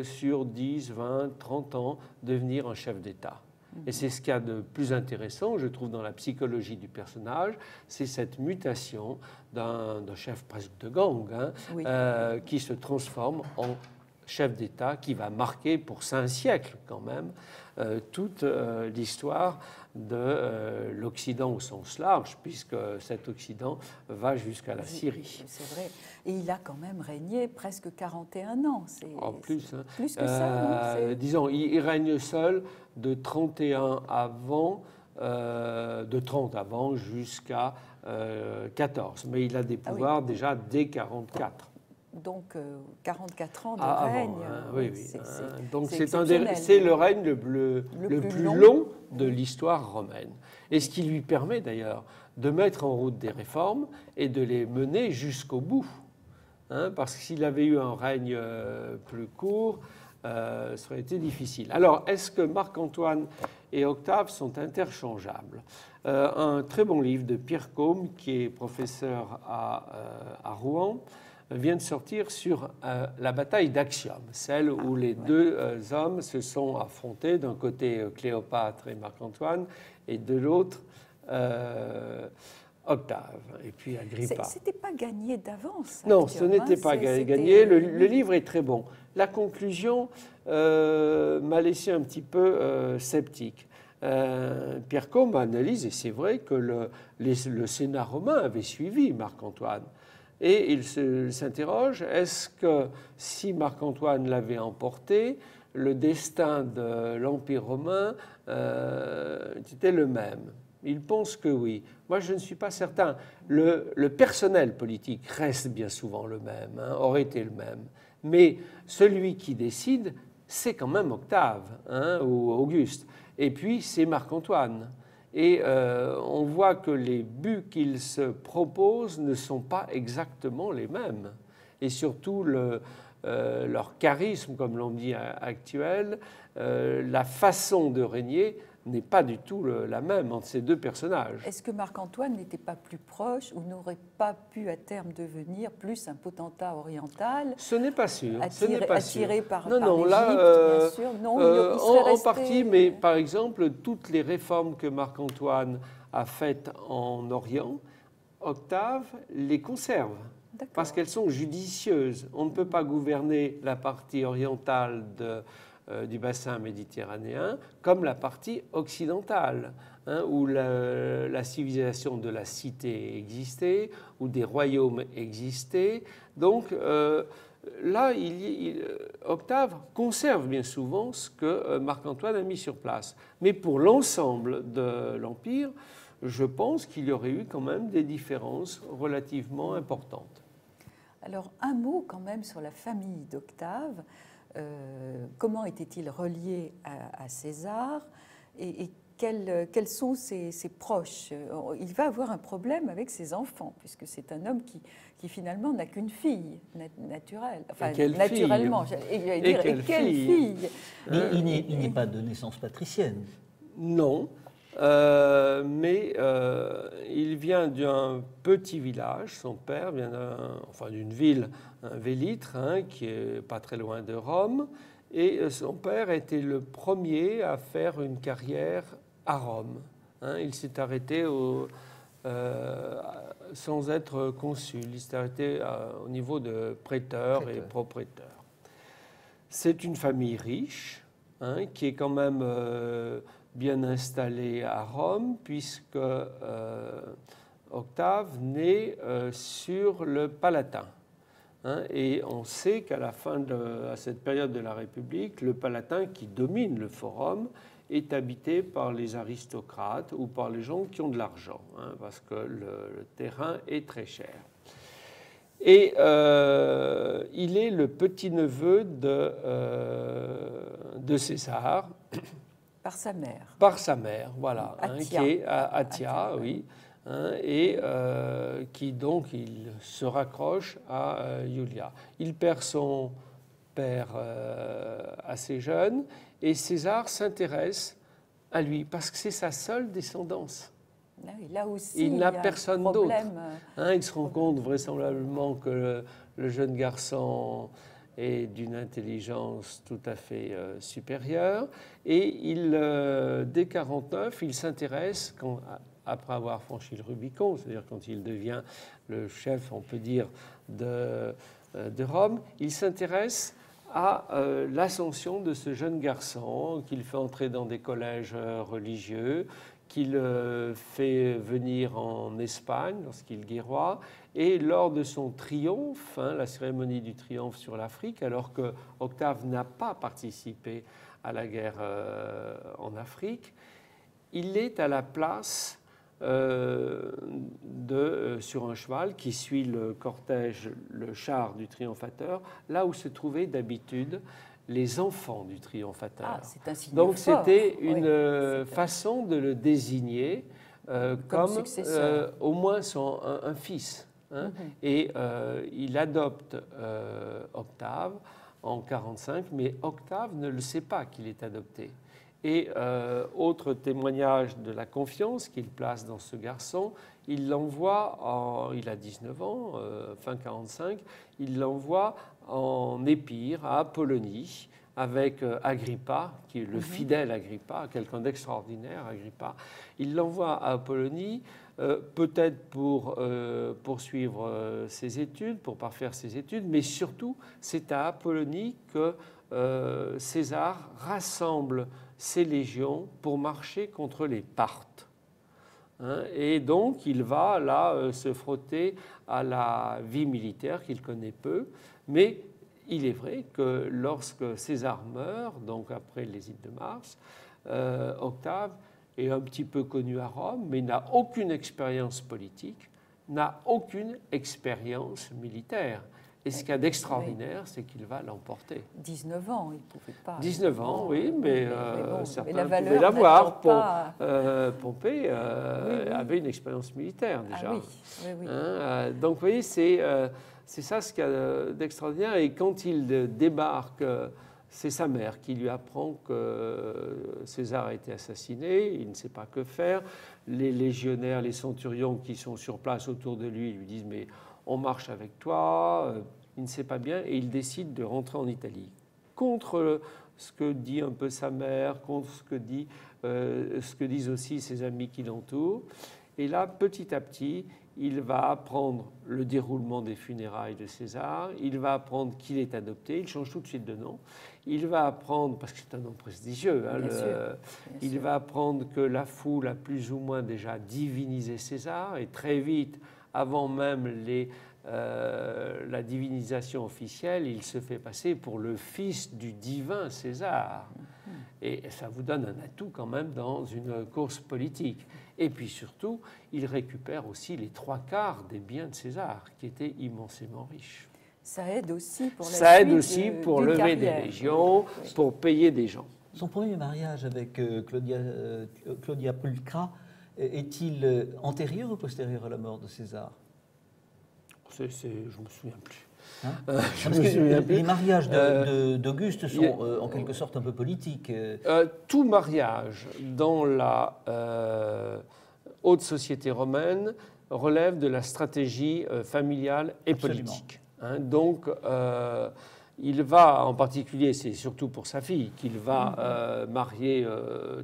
sur 10, 20, 30 ans, devenir un chef d'État. Et c'est ce qu'il y a de plus intéressant, je trouve, dans la psychologie du personnage, c'est cette mutation d'un chef presque de gang, qui se transforme en chef d'État, qui va marquer pour 5 siècles quand même toute l'histoire de l'Occident au sens large, puisque cet Occident va jusqu'à la Syrie. C'est vrai. Et il a quand même régné presque 41 ans. En plus. Plus que ça, non? Disons, il règne seul de 31 avant, de 30 avant jusqu'à 14. Mais il a des pouvoirs déjà dès 44. Donc 44 ans de règne. Oui. Donc c'est le règne le plus long de l'histoire romaine. Et ce qui lui permet d'ailleurs de mettre en route des réformes et de les mener jusqu'au bout. Parce que s'il avait eu un règne plus court, ça aurait été difficile. Alors, est-ce que Marc-Antoine et Octave sont interchangeables? Un très bon livre de Pierre Côme, qui est professeur à Rouen, vient de sortir sur la bataille d'Actium, celle où les deux hommes se sont affrontés, d'un côté Cléopâtre et Marc-Antoine, et de l'autre Octave, et puis Agrippa. Ce n'était pas gagné d'avance. Non, ce n'était pas gagné. Le livre est très bon. La conclusion m'a laissé un petit peu sceptique. Pierre Combe analyse, et c'est vrai que le Sénat romain avait suivi Marc-Antoine. Et il s'interroge, est-ce que si Marc-Antoine l'avait emporté, le destin de l'Empire romain était le même? Il pense que oui. Moi, je ne suis pas certain. Le personnel politique reste bien souvent le même, aurait été le même. Mais celui qui décide, c'est quand même Octave ou Auguste. Et puis, c'est Marc-Antoine. Et on voit que les buts qu'ils se proposent ne sont pas exactement les mêmes. Et surtout, leur charisme, comme l'on dit actuel, la façon de régner n'est pas du tout la même entre ces deux personnages. Est-ce que Marc-Antoine n'était pas plus proche ou n'aurait pas pu à terme devenir plus un potentat oriental? Ce n'est pas sûr. Attiré par non, l'Égypte, là, bien sûr. Non, il serait en resté... partie, mais par exemple, toutes les réformes que Marc-Antoine a faites en Orient, Octave les conserve. Parce qu'elles sont judicieuses. On ne peut pas gouverner la partie orientale du bassin méditerranéen comme la partie occidentale, où la civilisation de la cité existait, où des royaumes existaient. Donc là, Octave conserve bien souvent ce que Marc-Antoine a mis sur place. Mais pour l'ensemble de l'Empire, je pense qu'il y aurait eu quand même des différences relativement importantes. Alors, un mot quand même sur la famille d'Octave. Comment était-il relié à César et quels sont ses proches? Il va avoir un problème avec ses enfants, puisque c'est un homme qui finalement n'a qu'une fille naturelle. Enfin, naturellement. Et quelle fille? Il n'est pas de naissance patricienne. Non. Mais il vient d'un petit village, son père vient d'une ville, Vélitre, qui est pas très loin de Rome, et son père était le premier à faire une carrière à Rome. Il s'est arrêté sans être consul, il s'est arrêté au niveau de prêteur et propriétaire. C'est une famille riche, qui est quand même bien installé à Rome, puisque Octave naît sur le Palatin. Et on sait qu'à la fin à cette période de la République, le Palatin qui domine le Forum est habité par les aristocrates ou par les gens qui ont de l'argent, parce que le terrain est très cher. Et il est le petit-neveu de César. Par sa mère. Par sa mère, voilà, qui est Atia, oui, et qui donc il se raccroche à Julia. Il perd son père assez jeune et César s'intéresse à lui parce que c'est sa seule descendance. Là aussi, il n'a personne d'autre. Il se rend problème. compte vraisemblablement que le jeune garçon et d'une intelligence tout à fait supérieure. Et dès 1949, il s'intéresse, après avoir franchi le Rubicon, c'est-à-dire quand il devient le chef, on peut dire, de Rome, il s'intéresse à l'ascension de ce jeune garçon qu'il fait entrer dans des collèges religieux, qu'il fait venir en Espagne lorsqu'il est roi. Et lors de son triomphe, la cérémonie du triomphe sur l'Afrique, alors que Octave n'a pas participé à la guerre en Afrique, il est à la place sur un cheval qui suit le cortège, le char du triomphateur, là où se trouvaient d'habitude les enfants du triomphateur. C'est un signe Donc fort. c'était une façon de le désigner comme au moins un fils. Et il adopte Octave en 1945, mais Octave ne le sait pas qu'il est adopté. Et autre témoignage de la confiance qu'il place dans ce garçon, il l'envoie, il a 19 ans, fin 1945, il l'envoie en Épire, à Apollonie, avec Agrippa, qui est le fidèle Agrippa, quelqu'un d'extraordinaire, Agrippa. Il l'envoie à Apollonie peut-être pour poursuivre ses études, pour parfaire ses études, mais surtout, c'est à Apollonie que César rassemble ses légions pour marcher contre les Parthes. Et donc, il va là se frotter à la vie militaire qu'il connaît peu, mais il est vrai que lorsque César meurt, donc après l'Hésite de Mars, Octave est un petit peu connu à Rome, mais n'a aucune expérience politique, n'a aucune expérience militaire. Et ce qu'il y a d'extraordinaire, c'est qu'il va l'emporter. 19 ans, il ne pouvait pas. 19 ans, oui, mais certains mais pouvaient l'avoir. pas... Pompée avait une expérience militaire déjà. Ah, oui. Donc, vous voyez, c'est ça ce qu'il y a d'extraordinaire. Et quand il débarque, c'est sa mère qui lui apprend que César a été assassiné. Il ne sait pas que faire. Les légionnaires, les centurions qui sont sur place autour de lui lui disent « mais on marche avec toi ». Il ne sait pas bien et il décide de rentrer en Italie. Contre ce que dit un peu sa mère, contre ce que disent aussi ses amis qui l'entourent. Et là, petit à petit, il va apprendre le déroulement des funérailles de César, il va apprendre qu'il est adopté, il change tout de suite de nom, il va apprendre, parce que c'est un nom prestigieux, il va apprendre que la foule a plus ou moins déjà divinisé César, et très vite, avant même la divinisation officielle, il se fait passer pour le fils du divin César. Et ça vous donne un atout quand même dans une course politique. Et puis surtout, il récupère aussi les 3/4 des biens de César, qui étaient immensément riches. Ça aide aussi pour lever carrière. des légions, pour payer des gens. Son premier mariage avec Claudia Pulchra est-il antérieur ou postérieur à la mort de César? Je ne me souviens plus. Parce que les mariages d'Auguste sont en quelque sorte un peu politiques. Tout mariage dans la haute société romaine relève de la stratégie familiale et politique. Donc, il va, en particulier, c'est surtout pour sa fille, qu'il va marier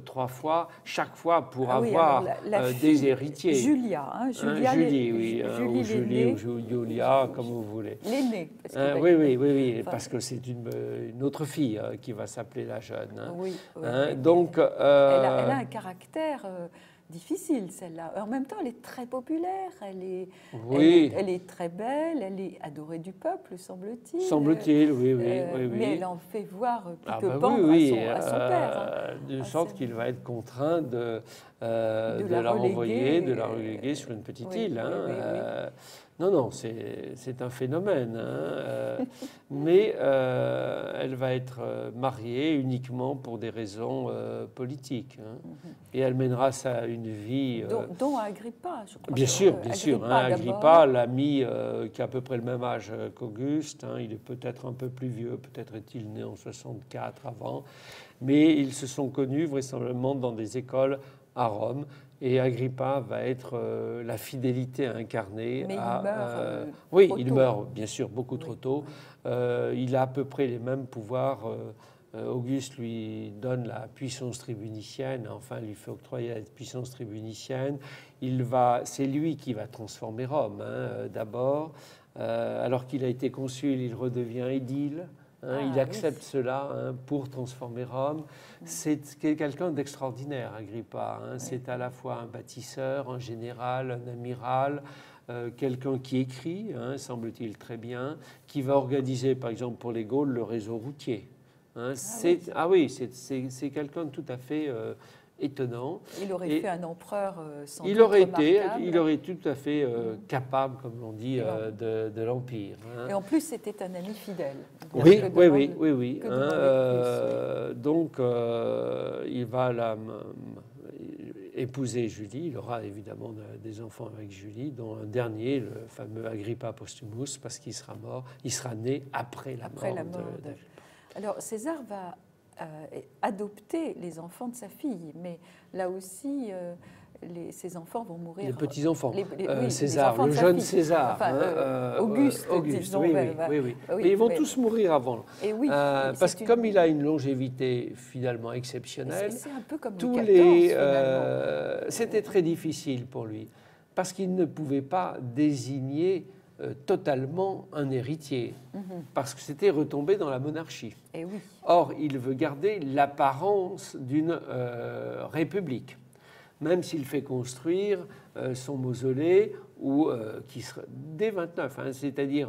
3 fois, chaque fois pour avoir des héritiers. Julia, Julie, oui, ou Julie, ou Julia, comme vous voulez. L'aînée. Oui, parce que c'est une autre fille qui va s'appeler la jeune. Donc, elle a un caractère difficile, celle-là. En même temps, elle est très populaire, elle est très belle, elle est adorée du peuple, semble-t-il. Semble-t-il, oui. Mais elle en fait voir pique-pendre à son père. De sorte qu'il va être contraint de la renvoyer, de la reléguer sur une petite île. Non, c'est un phénomène. Mais elle va être mariée uniquement pour des raisons politiques. Et elle mènera une vie... dont Agrippa, je crois. Bien sûr. Agrippa, l'ami qui a à peu près le même âge qu'Auguste. Il est peut-être un peu plus vieux, peut-être est-il né en 64 avant. Mais ils se sont connus vraisemblablement dans des écoles à Rome. Et Agrippa va être la fidélité incarnée. Mais il meurt. Il meurt, bien sûr, beaucoup trop tôt. Il a à peu près les mêmes pouvoirs. Auguste lui donne la puissance tribunicienne, enfin lui fait octroyer la puissance tribunicienne. C'est lui qui va transformer Rome, d'abord. Alors qu'il a été consul, il redevient édile. Il accepte cela pour transformer Rome. C'est quelqu'un d'extraordinaire, Agrippa. C'est à la fois un bâtisseur, un général, un amiral, quelqu'un qui écrit, semble-t-il très bien, qui va organiser, par exemple pour les Gaules, le réseau routier. C'est quelqu'un de tout à fait étonnant. Il aurait fait un empereur sans doute remarquable. Il aurait tout à fait capable, comme l'on dit, de l'Empire. Et en plus, c'était un ami fidèle. Oui. Donc, il va épouser Julie. Il aura évidemment des enfants avec Julie, dont un dernier, le fameux Agrippa Postumus, parce qu'il sera mort. Il sera né après la mort d'Agrippa. Alors, César va adopter les enfants de sa fille, mais là aussi, ses enfants vont mourir. Les petits-enfants. César, le jeune César. Auguste, disons. Oui. Mais ils vont tous mourir avant. Et parce que comme il a une longévité finalement exceptionnelle, c'est un peu comme tous Louis XIV, c'était très difficile pour lui. parce qu'il ne pouvait pas désigner totalement un héritier, parce que c'était retombé dans la monarchie. Et oui. Or, il veut garder l'apparence d'une république, même s'il fait construire son mausolée, qui sera, dès 29, hein, c'est-à-dire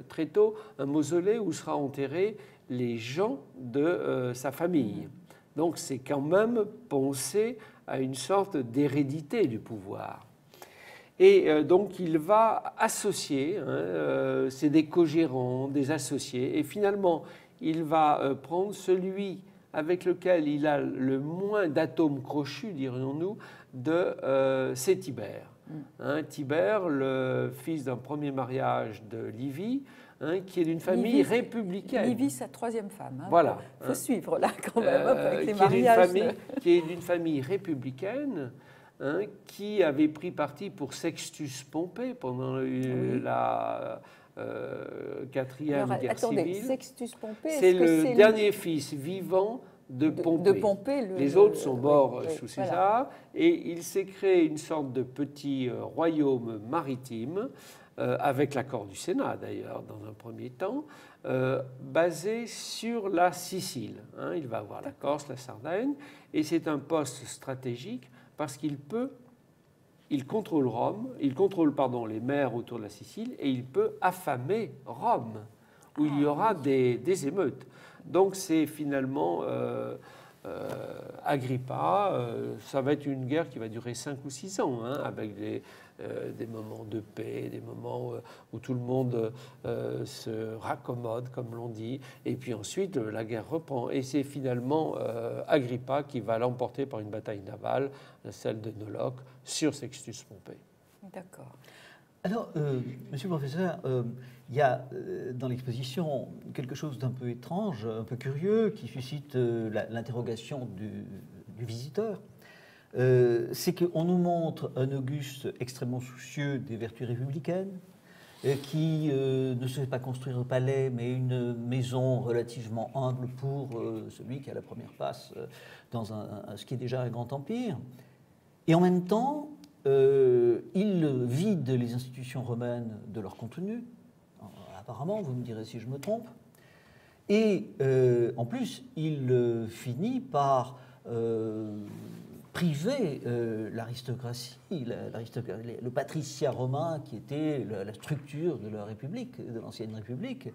très tôt, un mausolée où sera enterré les gens de sa famille. Donc c'est quand même penser à une sorte d'hérédité du pouvoir. Et donc il va associer, hein, c'est des co-gérants, des associés, et finalement il va prendre celui avec lequel il a le moins d'atomes crochus, dirions-nous, c'est Tibère. Hein, Tibère, le fils d'un premier mariage de Livie, hein, qui est d'une famille républicaine. Livie, sa troisième femme. Hein, voilà. Il faut suivre là quand même avec les mariages. Qui est d'une famille républicaine, hein, qui avait pris parti pour Sextus Pompée pendant la quatrième guerre civile. Sextus Pompée, c'est le dernier fils vivant de Pompée. Les autres sont morts sous César, et il s'est créé une sorte de petit royaume maritime, avec l'accord du Sénat d'ailleurs, dans un premier temps, basé sur la Sicile. Hein, il va avoir la Corse, la Sardaigne, et c'est un poste stratégique parce qu'il contrôle Rome, il contrôle les mers autour de la Sicile, et il peut affamer Rome, où il y aura des émeutes. Donc c'est finalement Agrippa, ça va être une guerre qui va durer 5 ou 6 ans, hein, avec des moments de paix, des moments où tout le monde se raccommode, comme l'on dit, et puis ensuite la guerre reprend. Et c'est finalement Agrippa qui va l'emporter par une bataille navale, celle de Noloque, sur Sextus Pompée. D'accord. Alors, monsieur le professeur, il y a dans l'exposition quelque chose d'un peu étrange, un peu curieux, qui suscite l'interrogation du visiteur. C'est qu'on nous montre un Auguste extrêmement soucieux des vertus républicaines, qui ne se fait pas construire un palais, mais une maison relativement humble pour celui qui a la première place dans ce qui est déjà un grand empire. Et en même temps, il vide les institutions romaines de leur contenu, apparemment, vous me direz si je me trompe, et en plus, il finit par priver l'aristocratie, le patriciat romain qui était la structure de la République, de l'ancienne République,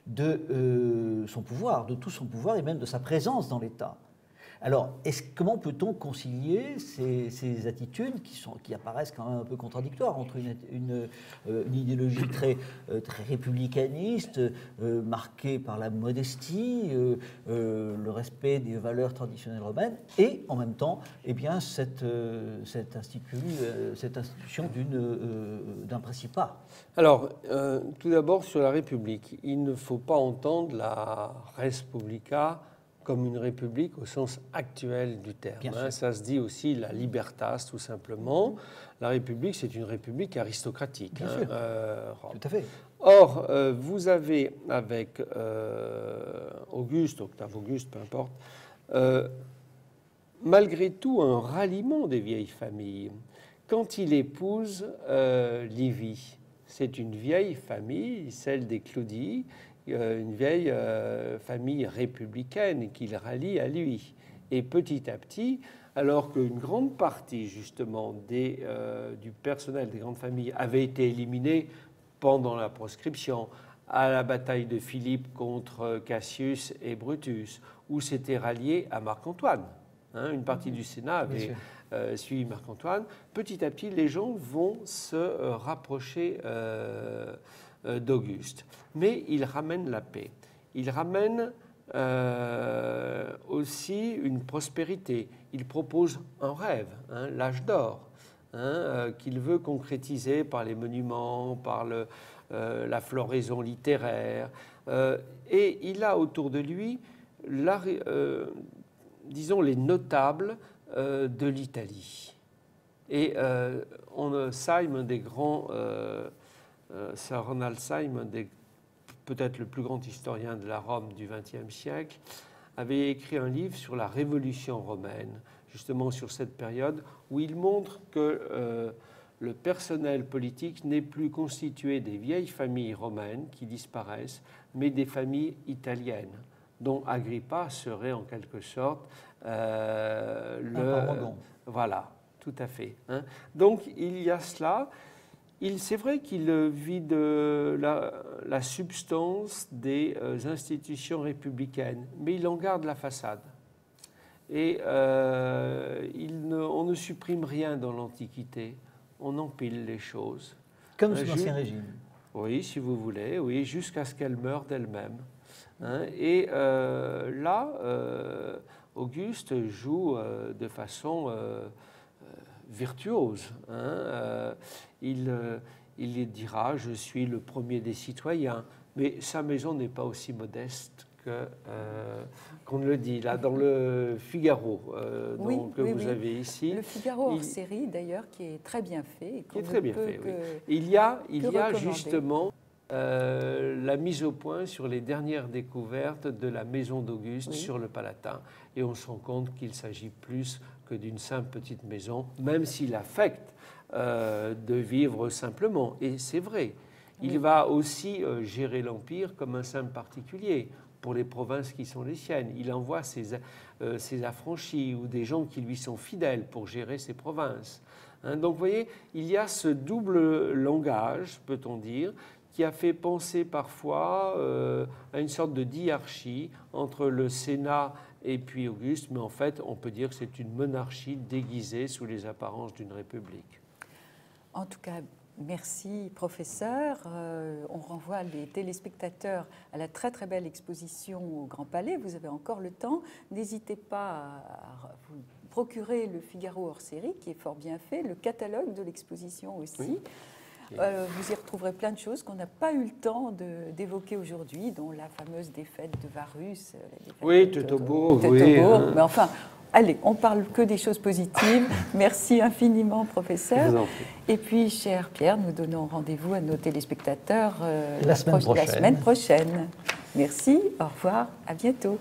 de son pouvoir, de tout son pouvoir et même de sa présence dans l'État. Alors, comment peut-on concilier ces attitudes qui apparaissent quand même un peu contradictoires entre une idéologie très républicaniste, marquée par la modestie, le respect des valeurs traditionnelles romaines, et en même temps, eh bien, cette institution d'un principat? Alors, tout d'abord, sur la République, il ne faut pas entendre la res publica comme une république au sens actuel du terme. Hein, ça se dit aussi la libertas, tout simplement. La République, c'est une république aristocratique. Bien sûr. Tout à fait. Or, vous avez avec Auguste, Octave Auguste, peu importe, malgré tout un ralliement des vieilles familles. Quand il épouse Livie, c'est une vieille famille, celle des Clodii, une vieille famille républicaine qu'il rallie à lui. Et petit à petit, alors qu'une grande partie justement du personnel des grandes familles avait été éliminée pendant la proscription, à la bataille de Philippe contre Cassius et Brutus, où s'était rallié à Marc-Antoine. Hein, une partie du Sénat avait suivi Marc-Antoine. Petit à petit, les gens vont se rapprocher d'Auguste. Mais il ramène la paix. Il ramène aussi une prospérité. Il propose un rêve, hein, l'âge d'or, hein, qu'il veut concrétiser par les monuments, par la floraison littéraire. Et il a autour de lui, disons, les notables de l'Italie. Et Syme, des grands... Sir Ronald Syme, peut-être le plus grand historien de la Rome du XXe siècle, avait écrit un livre sur la Révolution romaine, justement sur cette période, où il montre que le personnel politique n'est plus constitué des vieilles familles romaines qui disparaissent, mais des familles italiennes, dont Agrippa serait en quelque sorte voilà, tout à fait. Hein. Donc il y a cela. C'est vrai qu'il vide la substance des institutions républicaines, mais il en garde la façade. Et on ne supprime rien dans l'Antiquité, on empile les choses. Comme sous l'Ancien Régime. Oui, si vous voulez, oui, jusqu'à ce qu'elle meure d'elle-même. Hein. Et là, Auguste joue de façon virtuose. Hein. Il dira « je suis le premier des citoyens », mais sa maison n'est pas aussi modeste qu'on ne le dit. Là, dans le Figaro que vous avez ici. Le Figaro hors série, d'ailleurs, qui est très bien fait. Qui est très bien fait, oui. Il y a justement la mise au point sur les dernières découvertes de la maison d'Auguste sur le Palatin. Et on se rend compte qu'il s'agit plus que d'une simple petite maison, même s'il affecte de vivre simplement. Et c'est vrai. Il va aussi gérer l'Empire comme un simple particulier pour les provinces qui sont les siennes. Il envoie ses affranchis ou des gens qui lui sont fidèles pour gérer ses provinces. Hein, donc, vous voyez, il y a ce double langage, peut-on dire, qui a fait penser parfois à une sorte de diarchie entre le Sénat et puis Auguste, mais en fait, on peut dire que c'est une monarchie déguisée sous les apparences d'une république. En tout cas, merci, professeur. On renvoie les téléspectateurs à la très très belle exposition au Grand Palais. Vous avez encore le temps. N'hésitez pas à vous procurer le Figaro hors série, qui est fort bien fait, le catalogue de l'exposition aussi. Oui. Vous y retrouverez plein de choses qu'on n'a pas eu le temps d'évoquer aujourd'hui, dont la fameuse défaite de Varus. Oui, Teutobourg. Oui, hein. Mais enfin, allez, on parle que des choses positives. Merci infiniment, professeur. Et puis, cher Pierre, nous donnons rendez-vous à nos téléspectateurs la semaine prochaine. Merci, au revoir, à bientôt.